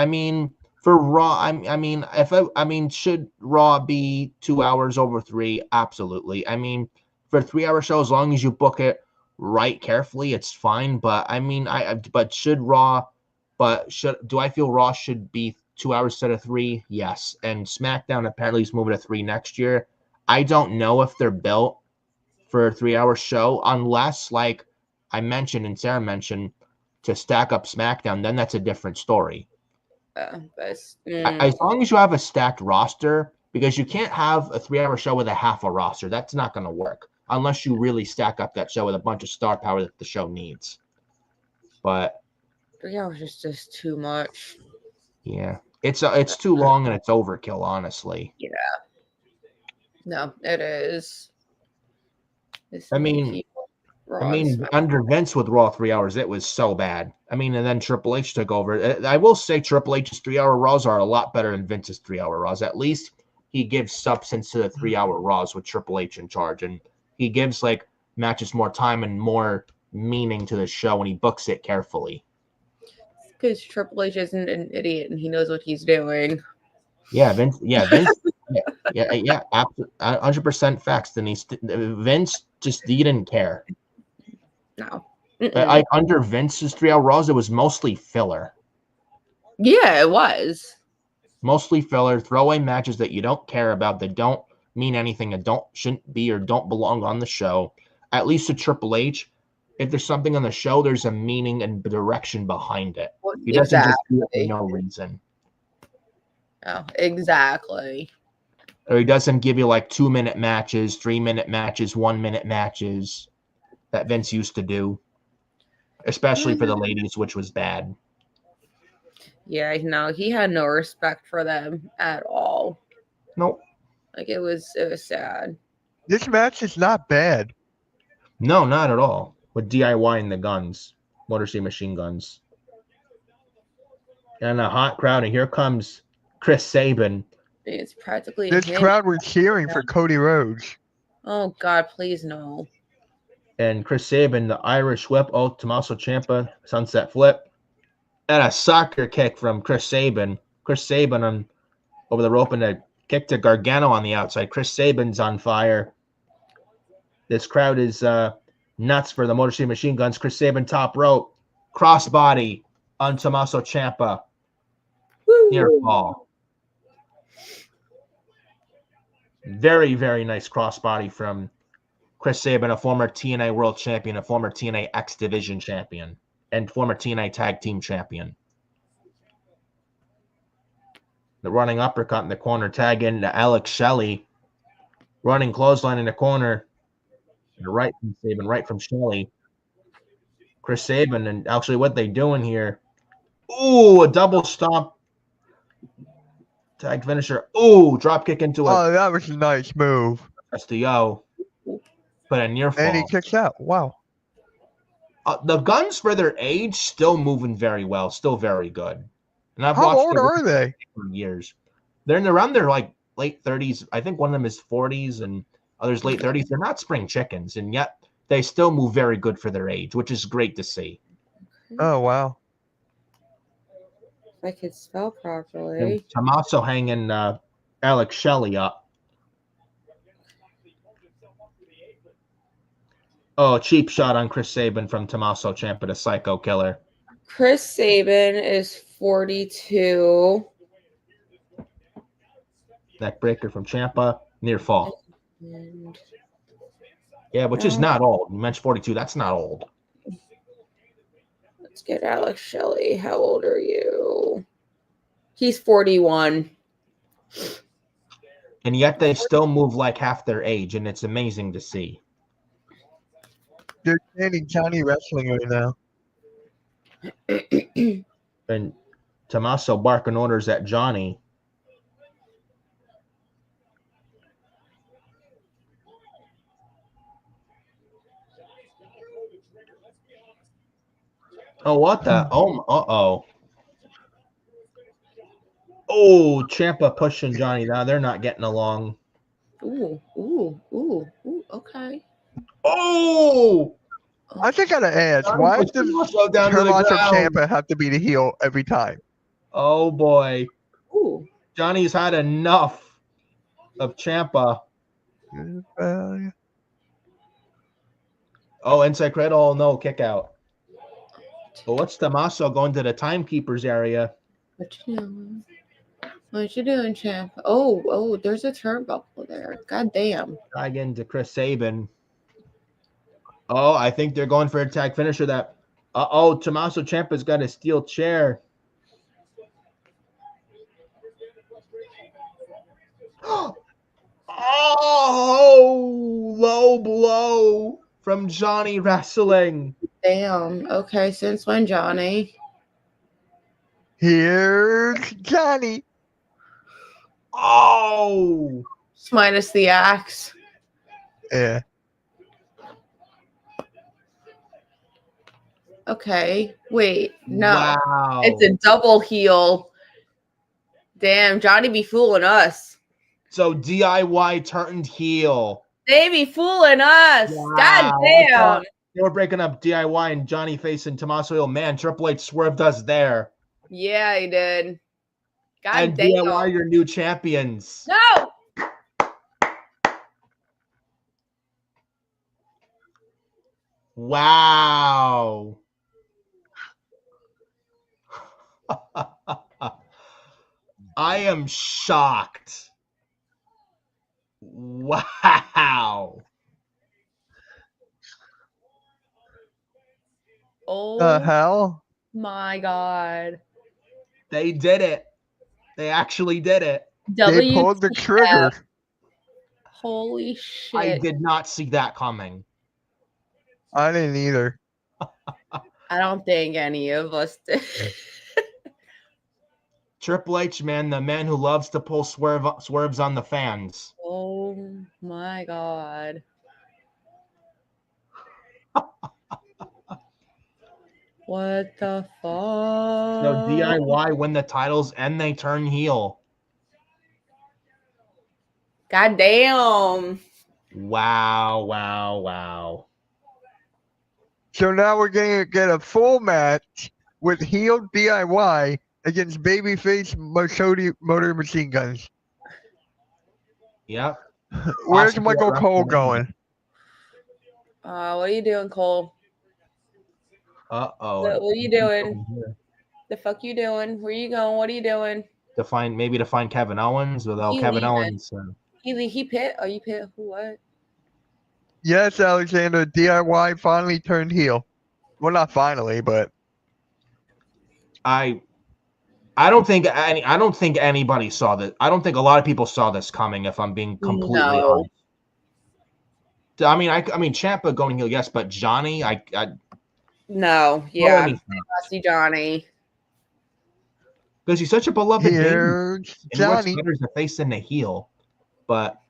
mean, For Raw, I mean, should Raw be 2 hours over 3? Absolutely. I mean, for a 3-hour show, as long as you book it right carefully, it's fine. But I mean, do I feel Raw should be 2 hours instead of 3? Yes. And SmackDown apparently is moving to 3 next year. I don't know if they're built for a 3-hour show unless, like I mentioned and Sarah mentioned, to stack up SmackDown. Then that's a different story. As long as you have a stacked roster, because you can't have a 3-hour show with a half a roster. That's not going to work unless you really stack up that show with a bunch of star power that the show needs. But 3 hours is just too much. Yeah, it's too long and it's overkill, honestly. Yeah. No, it is. I mean, under Vince with Raw 3 hours, it was so bad. I mean, and then Triple H took over. I will say Triple H's 3-hour Raws are a lot better than Vince's 3-hour Raws. At least he gives substance to the 3-hour Raws with Triple H in charge, and he gives like matches more time and more meaning to the show, and he books it carefully. Because Triple H isn't an idiot and he knows what he's doing. Yeah, Vince. Yeah, Vince. yeah. 100% facts. Then Vince he didn't care. No. Under Vince's 3-hour Raws, it was mostly filler. Yeah, it was. Mostly filler, throwaway matches that you don't care about, that don't mean anything, and shouldn't be or don't belong on the show. At least to Triple H, if there's something on the show, there's a meaning and direction behind it. He doesn't just do it for no reason. Oh, exactly. Or he doesn't give you like 2-minute matches, 3-minute matches, 1-minute matches that Vince used to do. Especially for the ladies, which was bad. Yeah, no, he had no respect for them at all. Nope. Like it was sad. This match is not bad. No, not at all. With DIY and the guns, Motor City Machine Guns, and a hot crowd. And here comes Chris Sabin. It's practically this crowd was cheering for Cody Rhodes. Oh God, please no. And Chris Sabin, the Irish whip, Tommaso Ciampa, sunset flip, and a soccer kick from Chris Sabin. Chris Sabin over the rope and a kick to Gargano on the outside. Chris Sabin's on fire. This crowd is nuts for the Motor City Machine Guns. Chris Sabin top rope, crossbody on Tommaso Ciampa. Near fall. Very, very nice crossbody from Chris Sabin, a former TNA World Champion, a former TNA X Division Champion, and former TNA Tag Team Champion. The running uppercut in the corner, tag into Alex Shelley. Running clothesline in the corner. Right from Sabin, right from Shelley. Chris Sabin, and actually what they doing here. Ooh, a double stomp. Tag finisher. Ooh, drop kick into it. Oh, that was a nice move. SDO. But a near fall. And he kicks out. Wow. The Guns, for their age, still moving very well. Still very good. And I've How watched old are they? For years. They're around their like late 30s. I think one of them is 40s and others late 30s. They're not spring chickens, and yet they still move very good for their age, which is great to see. Oh, wow. If I could spell properly. And Tommaso hanging Alex Shelley up. Oh, cheap shot on Chris Sabin from Tommaso Ciampa, the Psycho Killer. Chris Sabin is 42. Neck breaker from Ciampa, near fall. Yeah, which is not old. You mentioned 42. That's not old. Let's get Alex Shelley. How old are you? He's 41. And yet they still move like half their age, and it's amazing to see. They're standing Johnny wrestling right now. And Tommaso barking orders at Johnny. Oh, what the? Oh, uh-oh. Oh, Ciampa pushing Johnny. Now they're not getting along. Ooh, okay. Oh! I think I gotta ask, why does Tommaso Ciampa have to be the heel every time? Oh, boy. Ooh. Johnny's had enough of Ciampa. Oh, inside cradle, no kick out. Well, what's Tommaso going to the timekeeper's area? What you doing? What you doing, champ? Oh, there's a turnbuckle there. God damn. Tag into Chris Sabin. Oh, I think they're going for a tag finisher. That. Tommaso Ciampa's got a steel chair. Oh, low blow from Johnny Wrestling. Damn. Okay, since when, Johnny? Here's Johnny. Oh. Just minus the axe. Yeah. Okay. Wait. No. Wow. It's a double heel. Damn, Johnny be fooling us. So DIY turned heel. They be fooling us. Wow. God damn. They were breaking up DIY and Johnny facing Tommaso Hill. Man, Triple H swerved us there. Yeah, he did. God and damn. DIY your new champions. No. Wow. I am shocked. Wow. Oh hell? my God. They did it. They actually did it. They pulled the trigger. Holy shit. I did not see that coming. I didn't either. I don't think any of us did. Triple H, man, the man who loves to pull swerves on the fans. Oh my God. What the fuck? So DIY win the titles and they turn heel. God damn. Wow, wow, wow. So now we're going to get a full match with heel DIY against babyface Motor Machine Guns. Yep. Where's Possibly Michael at Cole WrestleMania. going? What are you doing, Cole? Uh-oh. What are you doing? The fuck you doing? Where you going? What are you doing? To find Kevin Owens without He Kevin leaving. Owens. He pit? Are you pit? Who what? Yes, Alexander, DIY finally turned heel. Well, not finally, but I don't think anybody saw that. I don't think a lot of people saw this coming, if I'm being completely honest. I mean, Ciampa going heel, yes, but Johnny, No, yeah, I don't see Johnny. Because he's such a beloved here's baby. And what's Johnny. better is the face than the heel. But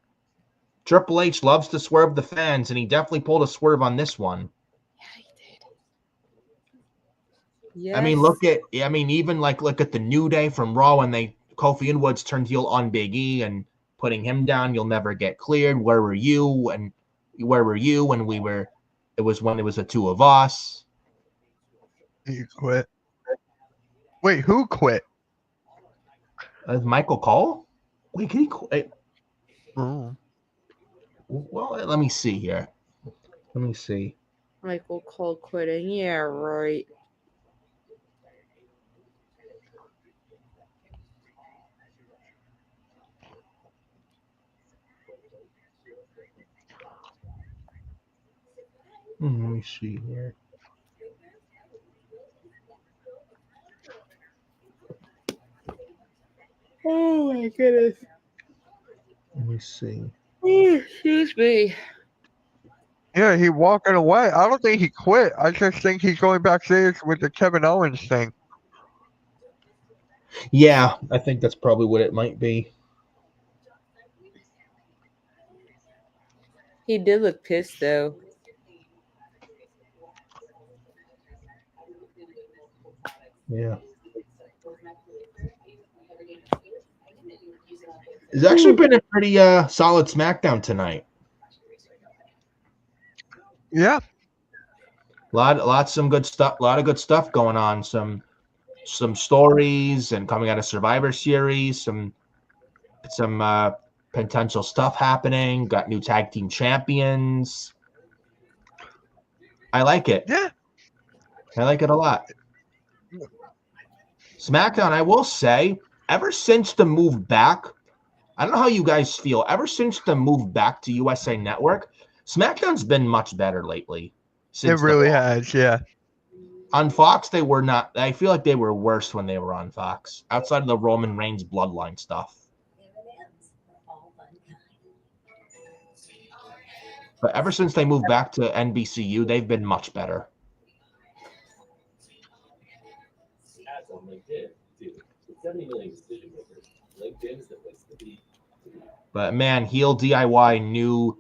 Triple H loves to swerve the fans, and he definitely pulled a swerve on this one. Yeah, he did. Yes. I mean, look at the New Day from Raw when Kofi and Woods turned heel on Big E and putting him down. You'll never get cleared. Where were you? And where were you when it was the two of us? He quit. Wait, who quit? Michael Cole? Wait, can he quit? Oh. Well, let me see here. Let me see. Michael Cole quitting. Yeah, right. Let me see here. Oh my goodness. Let me see. Excuse me. Yeah, he walking away. I don't think he quit. I just think he's going backstage with the Kevin Owens thing. Yeah, I think that's probably what it might be. He did look pissed though. Yeah. It's actually been a pretty solid SmackDown tonight. Yeah. Some good stuff. A lot of good stuff going on. Some some stories and coming out of Survivor Series, some potential stuff happening. Got new tag team champions. I like it. Yeah. I like it a lot. SmackDown, I will say, ever since the move back, I don't know how you guys feel. Ever since the move back to USA Network, SmackDown's been much better lately. It really has, yeah. On Fox, they were not. I feel like they were worse when they were on Fox, outside of the Roman Reigns bloodline stuff. But ever since they moved back to NBCU, they've been much better. But man, heel DIY, new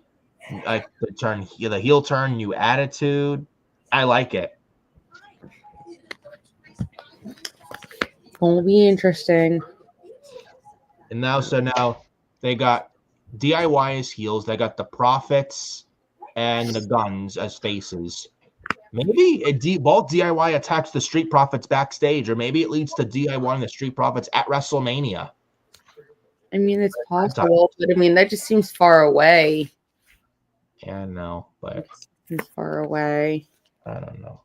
like the heel turn, new attitude. I like it. Won't be interesting. And now they got DIY as heels. They got the Profits and the Guns as faces. Maybe both DIY attacks the Street Profits backstage, or maybe it leads to DIY and the Street Profits at WrestleMania. I mean, it's possible, but I mean, that just seems far away. Yeah, no, but It's far away. I don't know.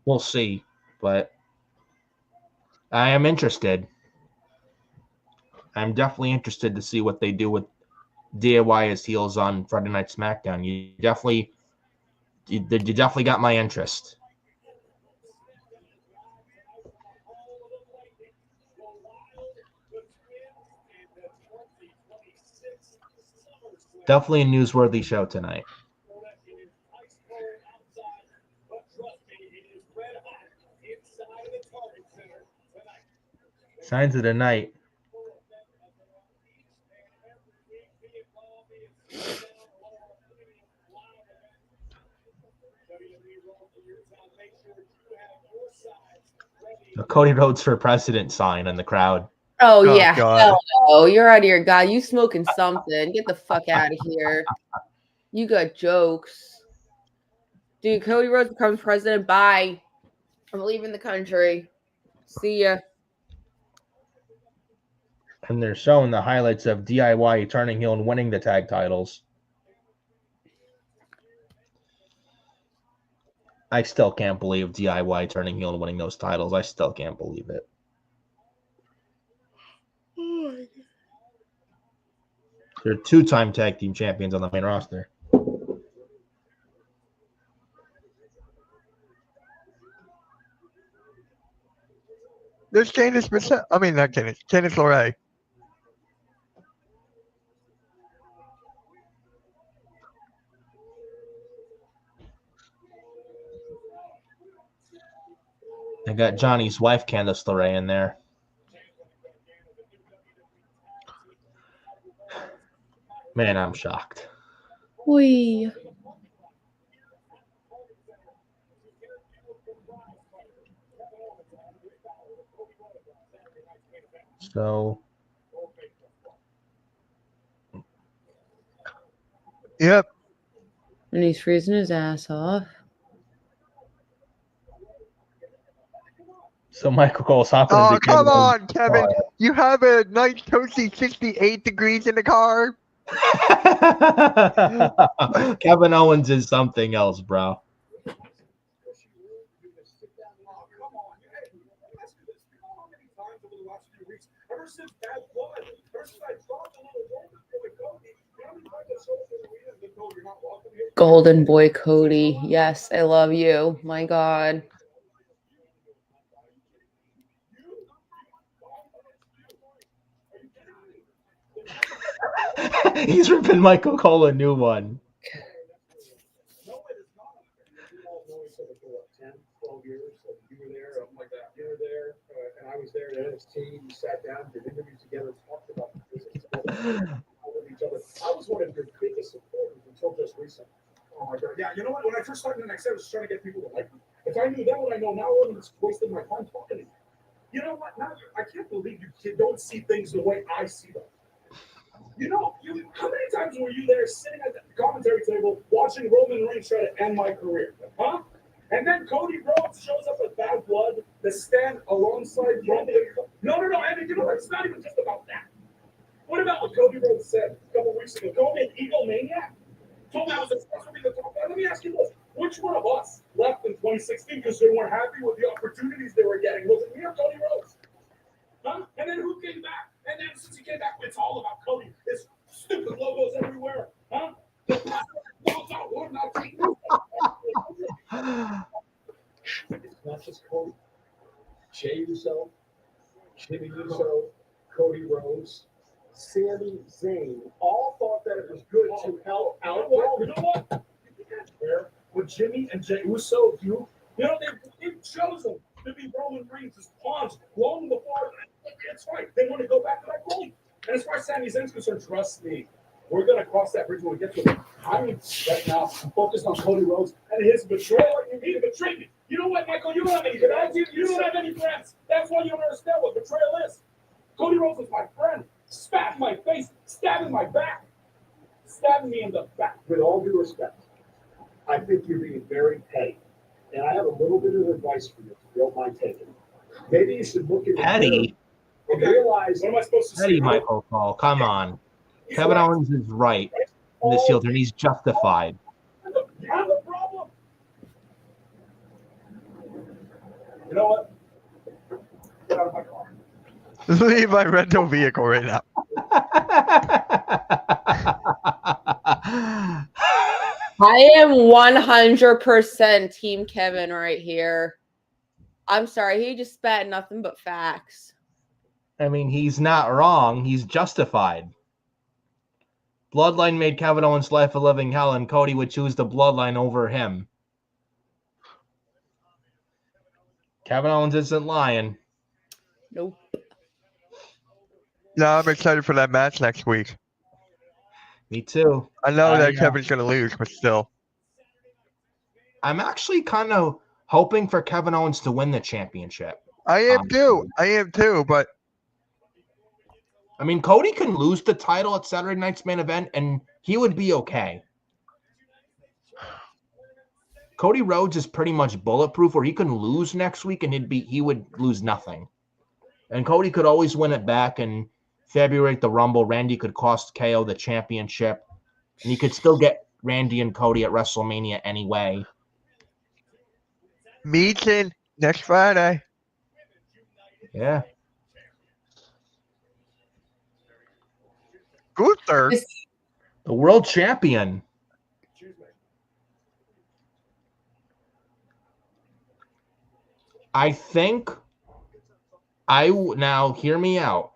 We'll see, but I am interested. I'm definitely interested to see what they do with DIY as heels on Friday Night SmackDown. You definitely got my interest. Definitely a newsworthy show tonight. Signs of the night. A Cody Rhodes for president sign in the crowd. Oh yeah, God. hell no. You're out of your god. You smoking something. Get the fuck out of here. You got jokes. Dude, Cody Rhodes becomes president. Bye. I'm leaving the country. See ya. And they're showing the highlights of DIY turning heel and winning the tag titles. I still can't believe DIY turning heel and winning those titles. I still can't believe it. They're two-time tag team champions on the main roster. There's Candice LeRae. I mean, not Candice. Candice LeRae. They got Johnny's wife, Candice LeRae, in there. Man, I'm shocked. Oi. So, Yep. And he's freezing his ass off. so Michael Cole's hopping Oh, into come Kevin on, Kevin. You have a nice toasty 68 degrees in the car. Kevin Owens is something else, bro. Golden boy Cody. Yes, I love you. My God. He's ripping Michael Cole a new one. I was there at NXT. We sat down, did interviews together, talked about the business, each other. I was one of your biggest supporters until just recently. Oh my God! Yeah, you know what? When I first started in NXT, I was just trying to get people to like me. If I knew then what I know now, I wouldn't have wasted my time talking to you. You know what? Now I can't believe you don't see things the way I see them. You know, how many times were you there sitting at the commentary table watching Roman Reigns try to end my career? Huh? And then Cody Rhodes shows up with Bad Blood to stand alongside Roman. No, Andy, you know what? It's not even just about that. What about what Cody Rhodes said a couple weeks ago? Called me an egomaniac? Told me I was supposed to be the top guy. Let me ask you this. Which one of us left in 2016 because they weren't happy with the opportunities they were getting? Was it me or Cody Rhodes? Huh? And then who came back? And then since he came back, it's all about Cody. His stupid logos everywhere. Huh? It's not just Cody. Jey Uso, Jimmy Uso, Cody Rhodes, Sami Zayn all thought that it was good to help out. You know what? With Jimmy and Jey Uso, they've chosen to be Roman Reigns' pawns long before. That's right. They want to go back to that goalie. And as far as Sami Zayn's concerned, trust me, we're going to cross that bridge when we get to it. I'm right now focused on Cody Rhodes and his betrayal. He betrayed me. You know what, Michael? You don't have any friends. You don't have any friends. That's why you don't understand what betrayal is. Cody Rhodes was my friend. Spat in my face, stabbing my back, stabbing me in the back. With all due respect, I think you're being very petty. And I have a little bit of advice for you, if you don't mind taking it. Maybe you should look at Petty. And realize. What am I supposed to say? Petty, Michael Cole. Come on. Kevin Owens is right in this field, and he's justified. You have a problem. You know what? Get out of my car. Leave my rental vehicle right now. I am 100% Team Kevin right here. I'm sorry, he just spat nothing but facts. I mean, he's not wrong. He's justified. Bloodline made Kevin Owens' life a living hell, and Cody would choose the Bloodline over him. Kevin Owens isn't lying. Nope. No, I'm excited for that match next week. Me too. I know that Kevin's going to lose, but still. I'm actually kind of hoping for Kevin Owens to win the championship. I am too, but I mean, Cody can lose the title at Saturday night's main event, and he would be okay. Cody Rhodes is pretty much bulletproof, where he can lose next week, and he would lose nothing. And Cody could always win it back in February at the Rumble. Randy could cost KO the championship, and you could still get Randy and Cody at WrestleMania anyway. Meeting next Friday. Yeah. Gunther. The world champion. I think now hear me out.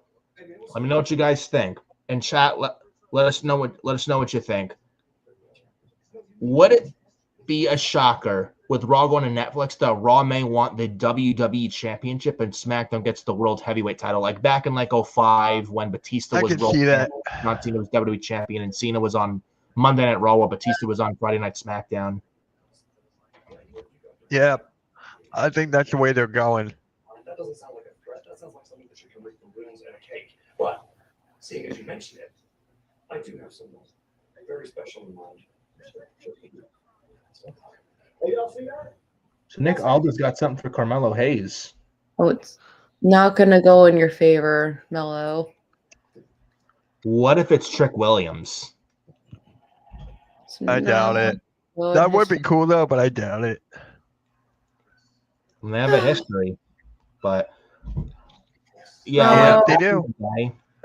Let me know what you guys think. And chat, let us know what you think. Would it be a shocker with Raw going to Netflix that Raw may want the WWE Championship and SmackDown gets the World Heavyweight title, like back in 05 when Batista was World Champion, John Cena was WWE Champion, and Cena was on Monday Night Raw while Batista was on Friday Night SmackDown. Yeah, I think that's the way they're going. That doesn't sound like a threat. That sounds like something that you can read from balloons and a cake. But seeing as you mentioned it, I do have someone very special in mind. So Nick Aldis got something for Carmelo Hayes. Oh, it's not going to go in your favor, Mello. What if it's Trick Williams? I doubt it. That would be cool, though, but I doubt it. They have a history, but yeah, they do.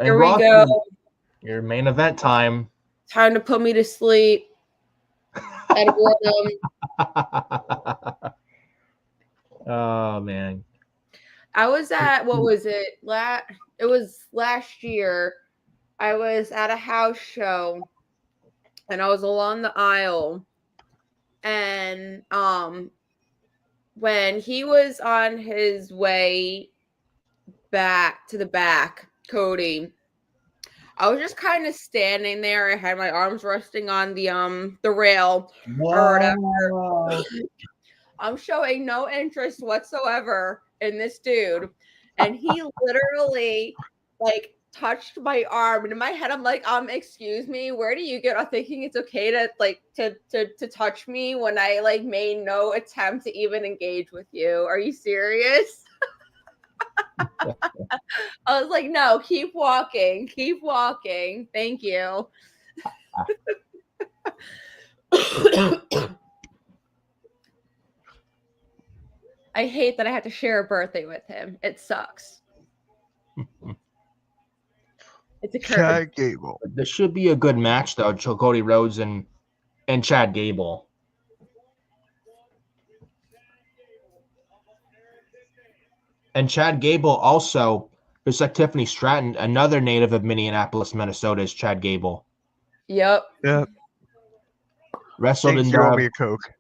Here we go. Your main event time. Time to put me to sleep. Oh man, I was at what was it? It was last year. I was at a house show, and I was along the aisle, and when he was on his way back to the back, Cody, I was just kind of standing there. I had my arms resting on the rail or whatever. I'm showing no interest whatsoever in this dude. And he literally touched my arm, and in my head I'm like, excuse me, where do you get on thinking it's okay to like to touch me when I like made no attempt to even engage with you? Are you serious? I was like, no, keep walking, thank you. I hate that I had to share a birthday with him. It sucks. It's a curse. Chad Gable. This should be a good match, though. Cody Rhodes and Chad Gable. And Chad Gable also, just like Tiffany Stratton, another native of Minneapolis, Minnesota, is Chad Gable. Yep. Wrestled Thanks, in you owe me a Coke.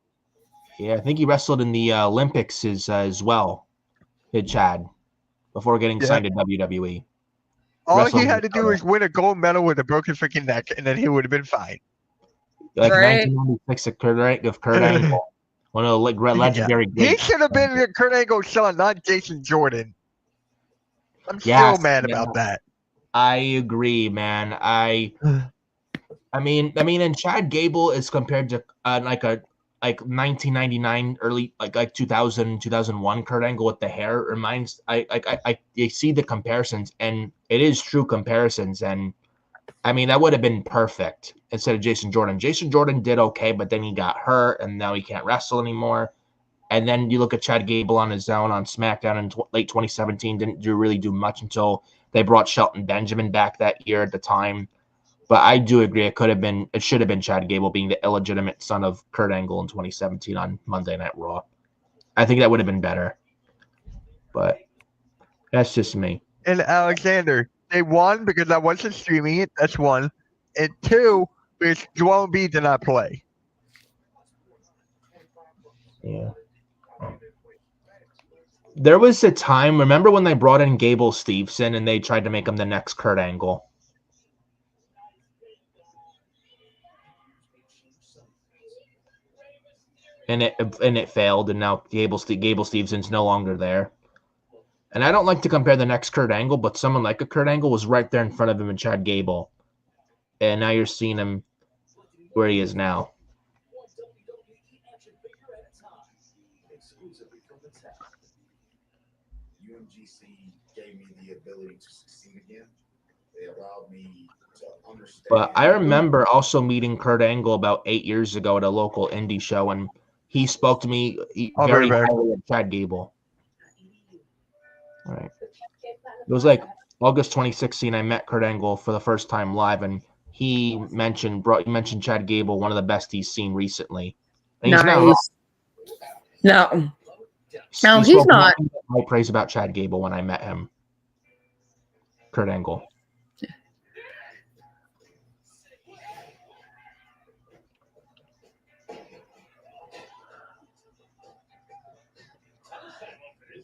Yeah, I think he wrestled in the Olympics as well. Did Chad before getting signed to WWE? All he had to do was win a gold medal with a broken freaking neck, and then he would have been fine. Like 1996 of Kurt Angle, one of the legendary greats. He should have been Kurt Angle's son, not Jason Jordan. I'm still mad about that. I agree, man. I mean, and Chad Gable is compared to like 1999, early like 2000, 2001 Kurt Angle with the hair. Reminds you see the comparisons, and it is true comparisons. And I mean, that would have been perfect instead of Jason Jordan. Jason Jordan did okay, but then he got hurt, and now he can't wrestle anymore. And then you look at Chad Gable on his own on SmackDown in late 2017. Didn't really do much until they brought Shelton Benjamin back that year at the time. But I do agree it should have been Chad Gable being the illegitimate son of Kurt Angle in 2017 on Monday Night Raw. I think that would have been better. But that's just me. And Alexander, they won because I wasn't streaming it. That's one. And two, because Joel Embiid did not play. Yeah. There was a time, remember when they brought in Gable Steveson and they tried to make him the next Kurt Angle? And it failed, and now Gable Stevenson's no longer there. And I don't like to compare the next Kurt Angle, but someone like a Kurt Angle was right there in front of him in Chad Gable. And now you're seeing him where he is now. UMGC gave me the ability to succeed again. They allowed me to understand. But I remember also meeting Kurt Angle about 8 years ago at a local indie show, and he spoke to me very highly of Chad Gable. All right. It was like August 2016. I met Kurt Angle for the first time live, and he mentioned Chad Gable, one of the best he's seen recently. And he's No, he's not. High praise about Chad Gable when I met him. Kurt Angle.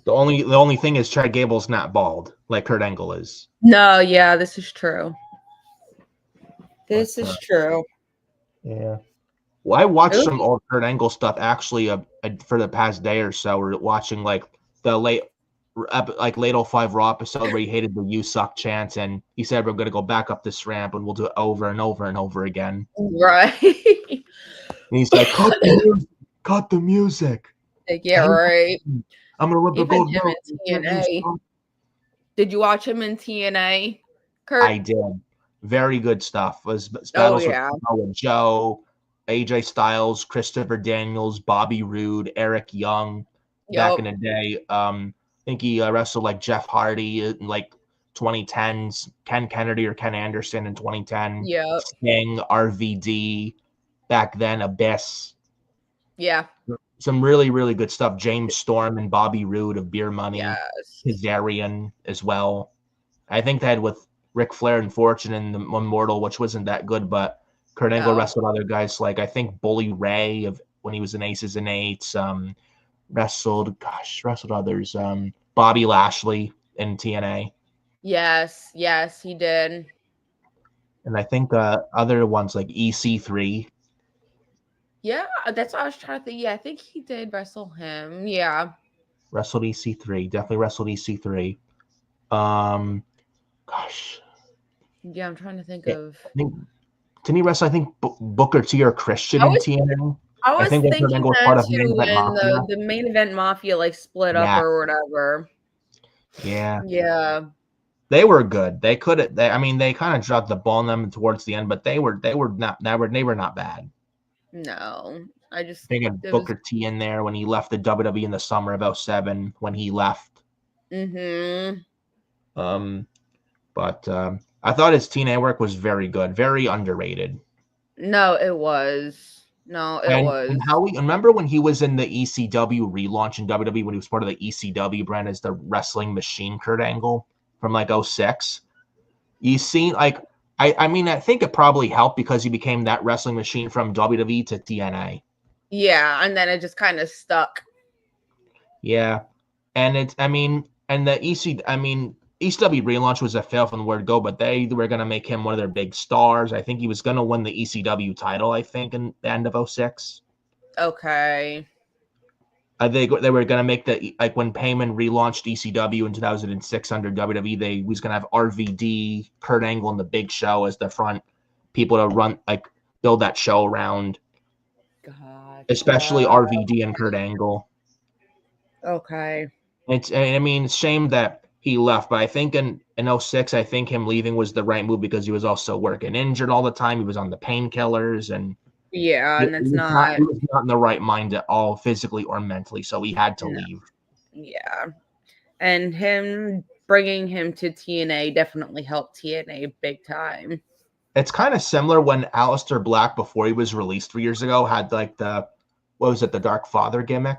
The only thing is Chad Gable's not bald like Kurt Angle is. No, yeah, this is true. This is true. Yeah. Well, I watched some old Kurt Angle stuff actually for the past day or so. We're watching like the late 05 Raw episode where he hated the "You suck" chants, and he said we're going to go back up this ramp and we'll do it over and over and over again. Right. And he's like, cut the music. Yeah, right. I'm gonna rip the gold medal. TNA. Did you watch him in TNA, Kurt? I did. Very good stuff. Was battles with Joe, AJ Styles, Christopher Daniels, Bobby Roode, Eric Young back in the day. I think he wrestled like Jeff Hardy in like 2010s, Ken Kennedy or Ken Anderson in 2010. Yeah. Sting, RVD, back then Abyss. Yeah. Some really, really good stuff. James Storm and Bobby Roode of Beer Money. Yes. Kazarian as well. I think they had with Ric Flair and Fortune and the Immortal, which wasn't that good, but Kurt Angle wrestled other guys like I think Bully Ray of when he was in Aces and Eights. Wrestled others. Bobby Lashley in TNA. Yes, he did. And I think other ones like EC3. Yeah, that's what I was trying to think. Yeah, I think he did wrestle him. Yeah. Wrestled EC3. Definitely wrestled EC3. Yeah, I'm trying to think Yeah, of. I think didn't he wrestle? I think Booker T or Christian I in was TNA. I I was think when Kurt thinking Angle was that part of Main too Event when Mafia. the main event mafia like split up Yeah. or whatever. Yeah, Yeah. they were good. They could. I mean, they kind of dropped the ball on them towards the end, but they were not bad. No. I just They had it was Booker T in there when he left the WWE in the summer of 2007 when he left. Mhm. But I thought his TNA work was very good, very underrated. No, it was. No, it was. And how we remember when he was in the ECW relaunch in WWE when he was part of the ECW brand as the Wrestling Machine Kurt Angle from like 06. You seen like I mean I think it probably helped because he became that wrestling machine from WWE to TNA. Yeah, and then it just kind of stuck. Yeah. And it's and the ECW relaunch was a fail from the word go, but they were gonna make him one of their big stars. I think he was gonna win the ECW title, I think, in the end of 06. Okay. They were gonna make the like when Payman relaunched ECW in 2006 under WWE, they was gonna have RVD, Kurt Angle, and the Big Show as the front people to run build that show around, Gotcha. especially RVD and Kurt Angle. Okay. It's a shame that he left, but I think in 06, I think him leaving was the right move because he was also working injured all the time. He was on the painkillers and Yeah, he and it's was not not. he was not in the right mind at all, physically or mentally, so he had to No. leave. Yeah. And him bringing him to TNA definitely helped TNA big time. It's kind of similar when Aleister Black, before he was released 3 years ago, had like the Dark Father gimmick,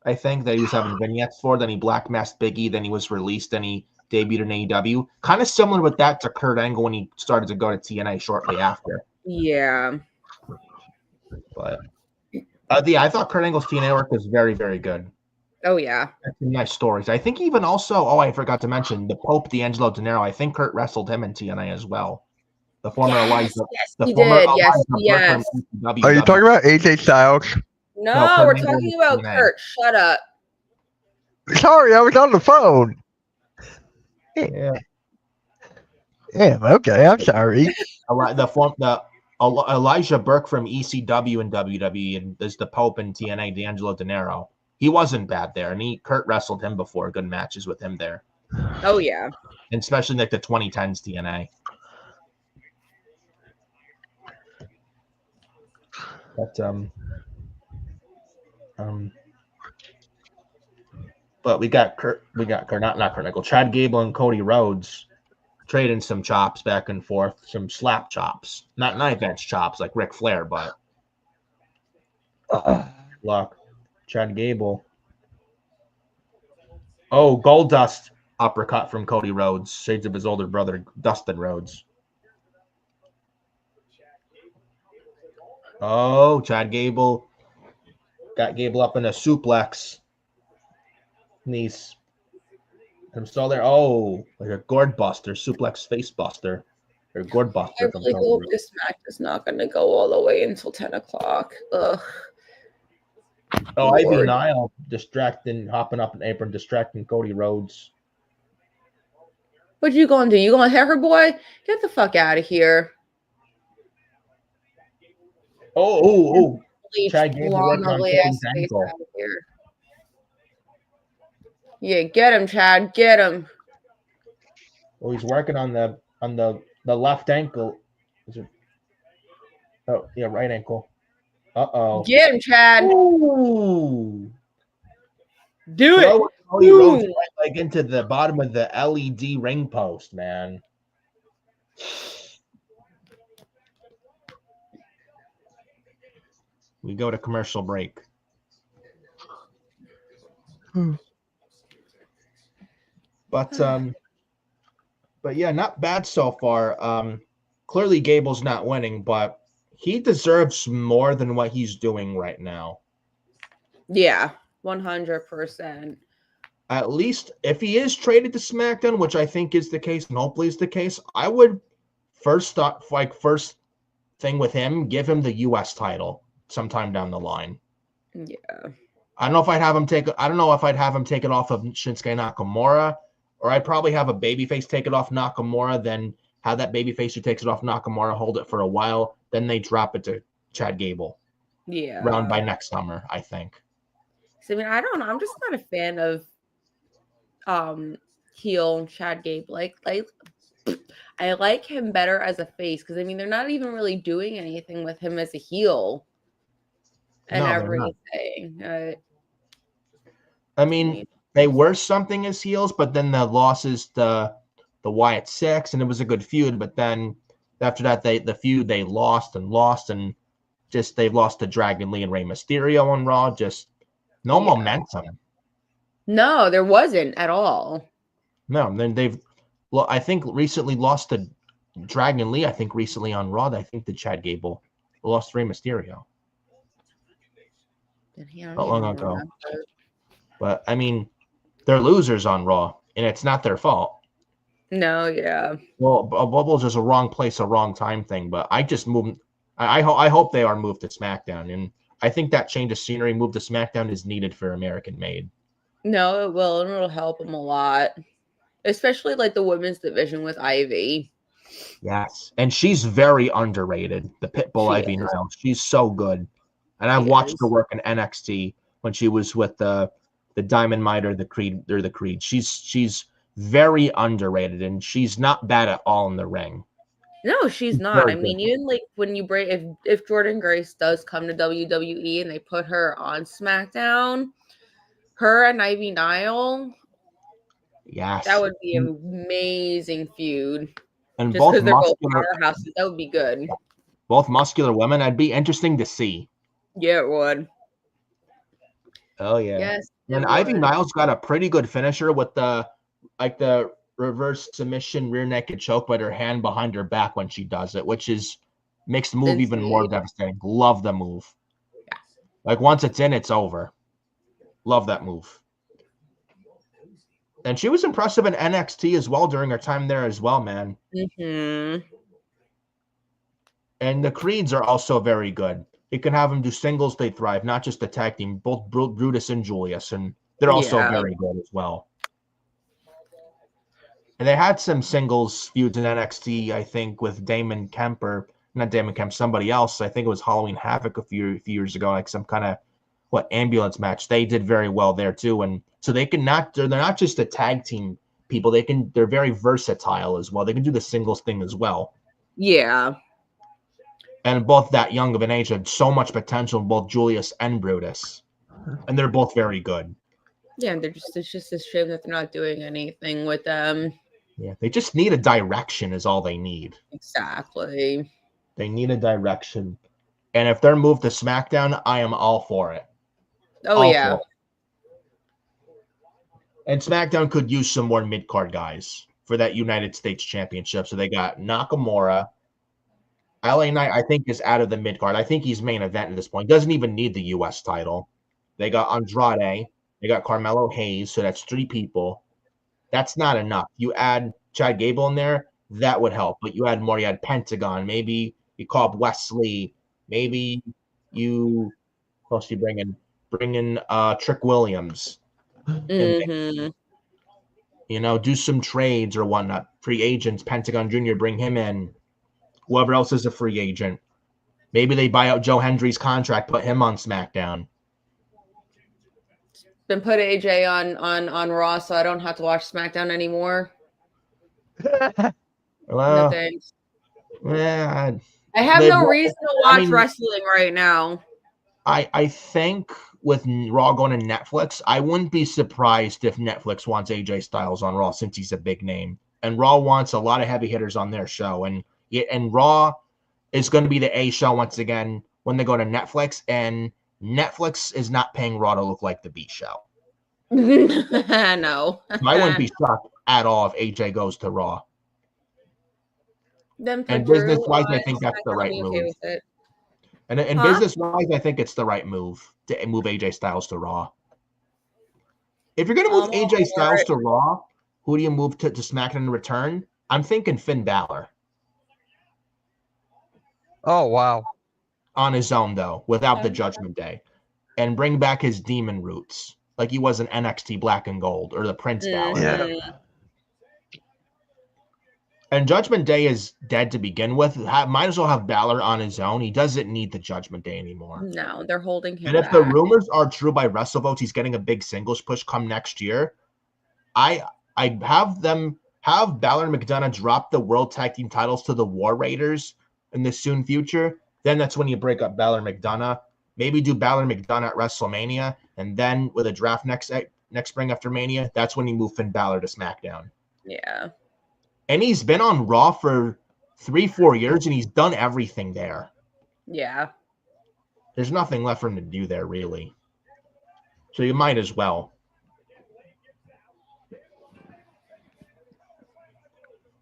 I think, that he was having vignettes for. Then he black masked Biggie, then he was released, then he debuted in AEW. Kind of similar with that to Kurt Angle when he started to go to TNA shortly after. Yeah. But yeah, I thought Kurt Angle's TNA work was very, very good. Oh yeah. That's some nice stories. I think even also, I forgot to mention the Pope D'Angelo De Niro. I think Kurt wrestled him in TNA as well. The former Elijah, he did. Yes, yes. Are you talking about AJ Styles? No, Kurt we're Angle talking was about TNA. Kurt. Shut up. Sorry, I was on the phone. Yeah. Yeah, okay, I'm sorry. Elijah Burke from ECW and WWE and is the Pope in TNA, D'Angelo De Niro. He wasn't bad there, and Kurt wrestled him before, good matches with him there. Oh yeah. And especially like the 2010s TNA. But we got Kurt, not Kurt Angle, Chad Gable and Cody Rhodes trading some chops back and forth, some slap chops, not knife edge chops like Ric Flair, but look, Chad Gable. Oh, Goldust uppercut from Cody Rhodes, shades of his older brother Dustin Rhodes. Oh, Chad Gable got Gable up in a suplex. Knees. I'm still there. Oh, like a gourd buster, suplex face buster, or gourd buster. I really hope this match is not going to go all the way until 10 o'clock. Ugh. Oh, Ivy Nile hopping up an apron, distracting Cody Rhodes. What you going to do? You going to hit her, boy? Get the fuck out of here. Oh. Chad Gable working on Cody's ankle. Out of here. Yeah, get him, Chad. Get him. Oh, he's working on the left ankle. Oh, yeah, right ankle. Uh-oh. Get him, Chad. Ooh. Do it. Cody Rhodes right into the bottom of the LED ring post, man. We go to commercial break. But yeah, not bad so far. Clearly Gable's not winning, but he deserves more than what he's doing right now. Yeah, 100%. At least if he is traded to SmackDown, which I think is the case, and hopefully is the case, I would first thing with him, give him the US title sometime down the line. Yeah. I don't know if I'd have him take it off of Shinsuke Nakamura, or I'd probably have a babyface take it off Nakamura, then have that babyface who takes it off Nakamura, hold it for a while, then they drop it to Chad Gable. Yeah. Around by next summer, I think. So, I mean, I don't know. I'm just not a fan of heel Chad Gable. Like I like him better as a face because I mean they're not even really doing anything with him as a heel and No, they're not. everything. I mean, they were something as heels, but then the losses the Wyatt Six, and it was a good feud. But then after that, they lost and just they've lost to Dragon Lee and Rey Mysterio on Raw. Just no momentum. No, there wasn't at all. No, then they've I think recently lost to Dragon Lee. I think recently on Raw, I think the Chad Gable lost to Rey Mysterio. Not long ago. Remember. But I mean, they're losers on Raw, and it's not their fault. No, yeah. Well, Bubble's just a wrong place, a wrong time thing. But I just moved. I hope they are moved to SmackDown, and I think that change of scenery, move to SmackDown, is needed for American Made. No, it will, and it'll help them a lot, especially like the women's division with Ivy. Yes, and she's very underrated. The Pitbull Ivy now, she's so good, and I watched her work in NXT when she was with the Diamond Miter, the Creed. She's very underrated, and she's not bad at all in the ring. No, she's not. I mean, even like when you break, if Jordan Grace does come to WWE and they put her on SmackDown, her and Ivy Nile, yes, that would be an amazing feud. And just because they're both powerhouses, that would be good. Both muscular women, that'd be interesting to see. Yeah, it would. Oh yeah. Yes. And Ivy Niles got a pretty good finisher with the reverse submission rear naked choke with her hand behind her back when she does it, which makes the move even more devastating. Love the move. Yeah. Like once it's in, it's over. Love that move. And she was impressive in NXT as well during her time there as well, man. Mm-hmm. And the Creeds are also very good. You can have them do singles, they thrive, not just the tag team, both Brutus and Julius, and they're also very good as well. And they had some singles feuds in NXT, I think, with Damon Kemp, or not Damon Kemp, somebody else. I think it was Halloween Havoc a few years ago, like some kind of ambulance match. They did very well there too, and so they're not just a tag team people. They're very versatile as well. They can do the singles thing as well. Yeah. And both that young of an age had so much potential, both Julius and Brutus, and they're both very good. Yeah, and it's just a shame that they're not doing anything with them. Yeah, they just need a direction is all they need. Exactly. They need a direction. And if they're moved to SmackDown, I am all for it. Oh, yeah. And SmackDown could use some more mid-card guys for that United States Championship. So they got Nakamura. LA Knight, I think, is out of the mid-card. I think he's main event at this point. Doesn't even need the U.S. title. They got Andrade. They got Carmelo Hayes. So that's 3 people. That's not enough. You add Chad Gable in there, that would help. But you add more. You add Pentagon. Maybe you call up Wesley. Maybe you – what else do you bring in? Bring in Trick Williams. Mm-hmm. And, do some trades or whatnot. Free agents, Pentagon Jr., bring him in. Whoever else is a free agent. Maybe they buy out Joe Hendry's contract, put him on SmackDown. Then put AJ on Raw so I don't have to watch SmackDown anymore. Well, no thanks. Yeah, I have no reason to watch wrestling right now. I think with Raw going to Netflix, I wouldn't be surprised if Netflix wants AJ Styles on Raw since he's a big name. And Raw wants a lot of heavy hitters on their show. And Raw is going to be the A show once again when they go to Netflix. And Netflix is not paying Raw to look like the B show. No. So I wouldn't be shocked at all if AJ goes to Raw. And business-wise, I think that's the right move. And business-wise, I think it's the right move to move AJ Styles to Raw. If you're going to move AJ Styles to Raw, who do you move to SmackDown in return? I'm thinking Finn Balor. Oh, wow. On his own, though, without the Judgment Day. And bring back his demon roots, like he was in NXT Black and Gold, or the Prince Balor. Yeah. And Judgment Day is dead to begin with. Might as well have Balor on his own. He doesn't need the Judgment Day anymore. No, they're holding him And if back. the rumors are true by WrestleVotes, he's getting a big singles push come next year. I have Balor and McDonough drop the World Tag Team titles to the War Raiders in the soon future. Then that's when you break up Balor and McDonough. Maybe do Balor and McDonough at WrestleMania, and then with a draft next spring after Mania, that's when you move Finn Balor to SmackDown. Yeah. And he's been on Raw for 3-4 years, and he's done everything there. Yeah. There's nothing left for him to do there, really. So you might as well.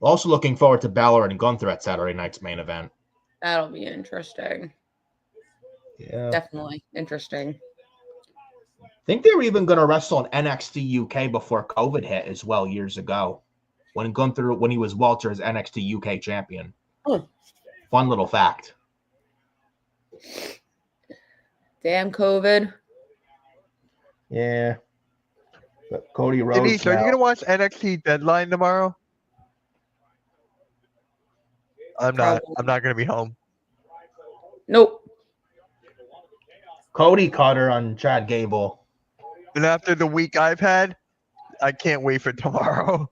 Also looking forward to Balor and Gunther at Saturday night's main event. That'll be interesting. Yeah. Definitely interesting. I think they were even going to wrestle in NXT UK before COVID hit as well years ago. When he was Walter as NXT UK champion. Oh. Fun little fact. Damn COVID. Yeah. But Cody Rhodes. Denise, are you going to watch NXT Deadline tomorrow? I'm not. Probably. I'm not going to be home. Nope. Cody Cutter on Chad Gable. And after the week I've had, I can't wait for tomorrow.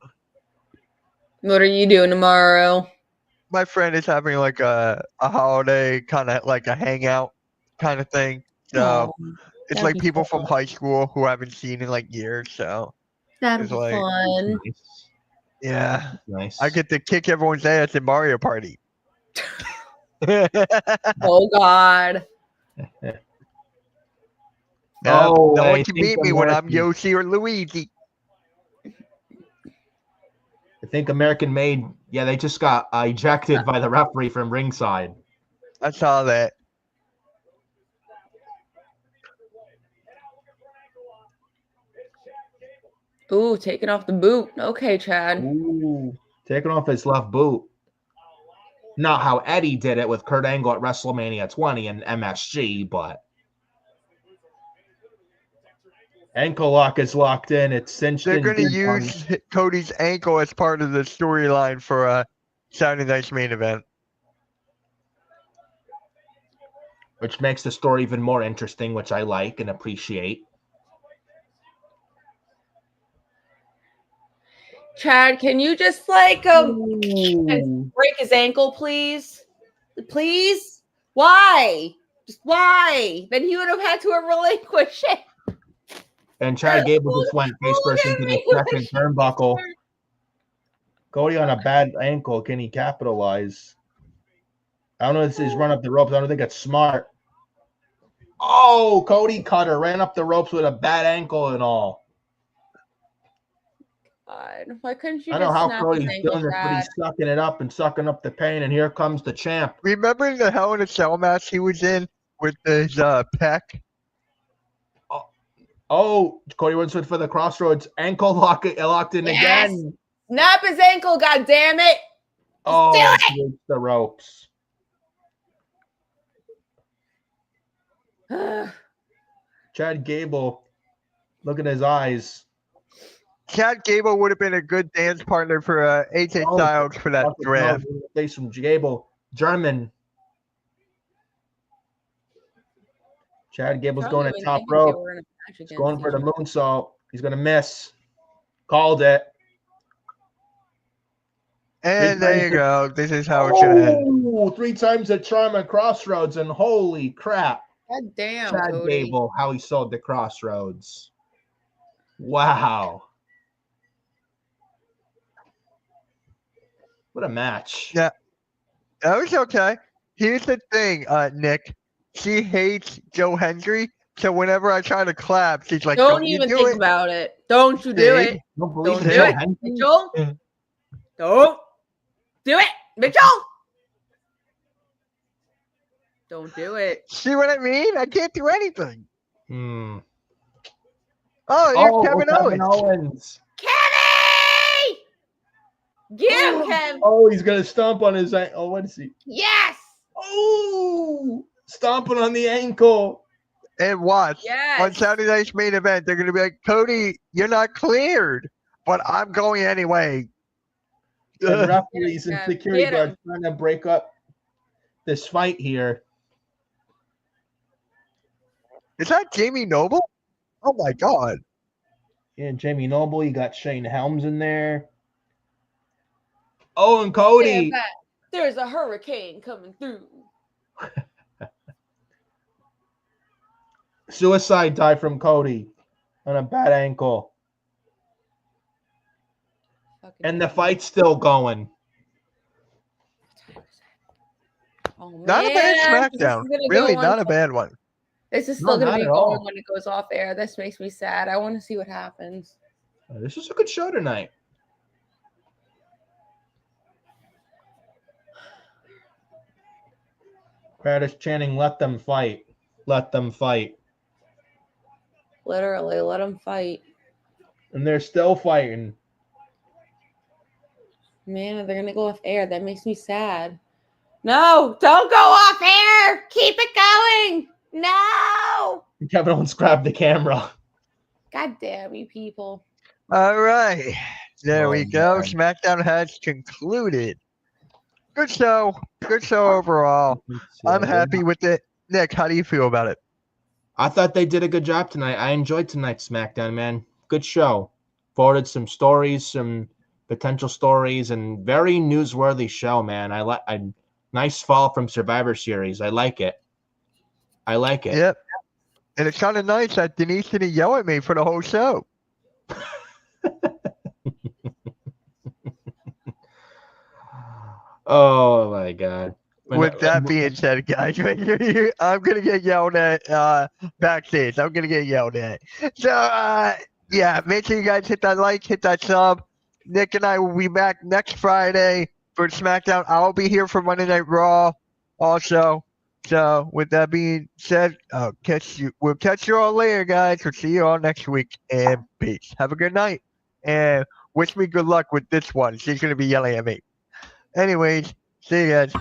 What are you doing tomorrow? My friend is having like a holiday, kind of like a hangout kind of thing. So Oh, it's that'd like be people fun. from high school who I haven't seen in like years. So That'd it's be like- fun. Nice. yeah, Nice. I get to kick everyone's ass in Mario Party. Oh God. No Oh, one I can think beat me when I'm American- Yoshi or Luigi. I think American Made, yeah, they just got ejected by the referee from ringside. I saw that. Ooh, taking off the boot. Okay, Chad. Ooh, taking off his left boot. Not how Eddie did it with Kurt Angle at WrestleMania 20 and MSG, but ankle lock is locked in. It's cinched They're in. going to good on- use Cody's ankle as part of the storyline for Saturday night's main event. which makes the story even more interesting, which I like and appreciate. Chad, can you just like Ooh. break his ankle, please? Please? Why? Just why? Then he would have had to have relinquished it. And Chad Gable just went face first into the second turnbuckle. Cody on a bad ankle. Can he capitalize? I don't know if this is run up the ropes. I don't think it's smart. Oh, Cody Cutter ran up the ropes with a bad ankle and all. God, why couldn't you I know just how snap Cody's his ankle, doing this, but Chad? he's sucking it up and sucking up the pain. And here comes the champ. Remember the Hell in a Cell match he was in with his pec? Oh, Cody Winslow for the crossroads. Ankle locked in Yes. again. Snap his ankle, God damn it! Oh, do it! he hits the ropes. Chad Gable, look at his eyes. Chad Gable would have been a good dance partner for AJ Oh, Styles for that draft. Face from Gable. German. Chad Gable's going at top rope. He's going for the moonsault. He's going to miss. Called it. And there you go. This is how it's going to end. Oh, 3 times the charm at Crossroads, and holy crap. God damn, Chad Cody. Gable, how he sold the Crossroads. Wow. What a match. Yeah. That was okay. Here's the thing, Nick. She hates Joe Hendry, so whenever I try to clap, she's like, Don't you even do think it. about it. Don't you do See? it. Don't believe Don't in do Joe it. Hendry? Mitchell? Yeah. Don't do it. Mitchell? Don't do it. See what I mean? I can't do anything. Hmm. Oh, here's Kevin Owens. Owens. Kevin! Get him, Kev. Oh, he's going to stomp on his ankle. Oh, what is he? Yes. Oh, stomping on the ankle. And watch. Yes. On Saturday night's main event, they're going to be like, Cody, you're not cleared, but I'm going anyway. and referees and Yeah, security get 'em. guards trying to break up this fight here. Is that Jamie Noble? Oh my God. Yeah, Jamie Noble. You got Shane Helms in there. Oh, and Cody. Stand back. There's a hurricane coming through. Suicide dive from Cody on a bad ankle. And the fight's still going. Oh, man. Not a bad This is SmackDown. gonna Really, go on not a bad one. This is No, still going not to be at going all. when it goes off air. This makes me sad. I want to see what happens. This is a good show tonight. Crowd is chanting, "Let them fight. Let them fight." Literally, let them fight. And they're still fighting. Man, they're going to go off air. That makes me sad. No, don't go off air. Keep it going. No. Kevin Owens grabbed the camera. God damn you people. All right. There we go. man. SmackDown has concluded. Good show. Good show overall. I'm happy with it. Nick, how do you feel about it? I thought they did a good job tonight. I enjoyed tonight's SmackDown, man. Good show. Forwarded some stories, some potential stories, and very newsworthy show, man. I like a nice fall from Survivor Series. I like it. I like it. Yep. And it's kind of nice that Denise didn't yell at me for the whole show. Oh my God. With that being said, guys, I'm gonna get yelled at backstage. I'm gonna get yelled at. So yeah, make sure you guys hit that like, hit that sub. Nick and I will be back next Friday for SmackDown. I'll be here for Monday Night Raw also. So with that being said, we'll catch you all later, guys. We'll see you all next week, and peace. Have a good night, and wish me good luck with this one. She's gonna be yelling at me. Anyways, see you guys.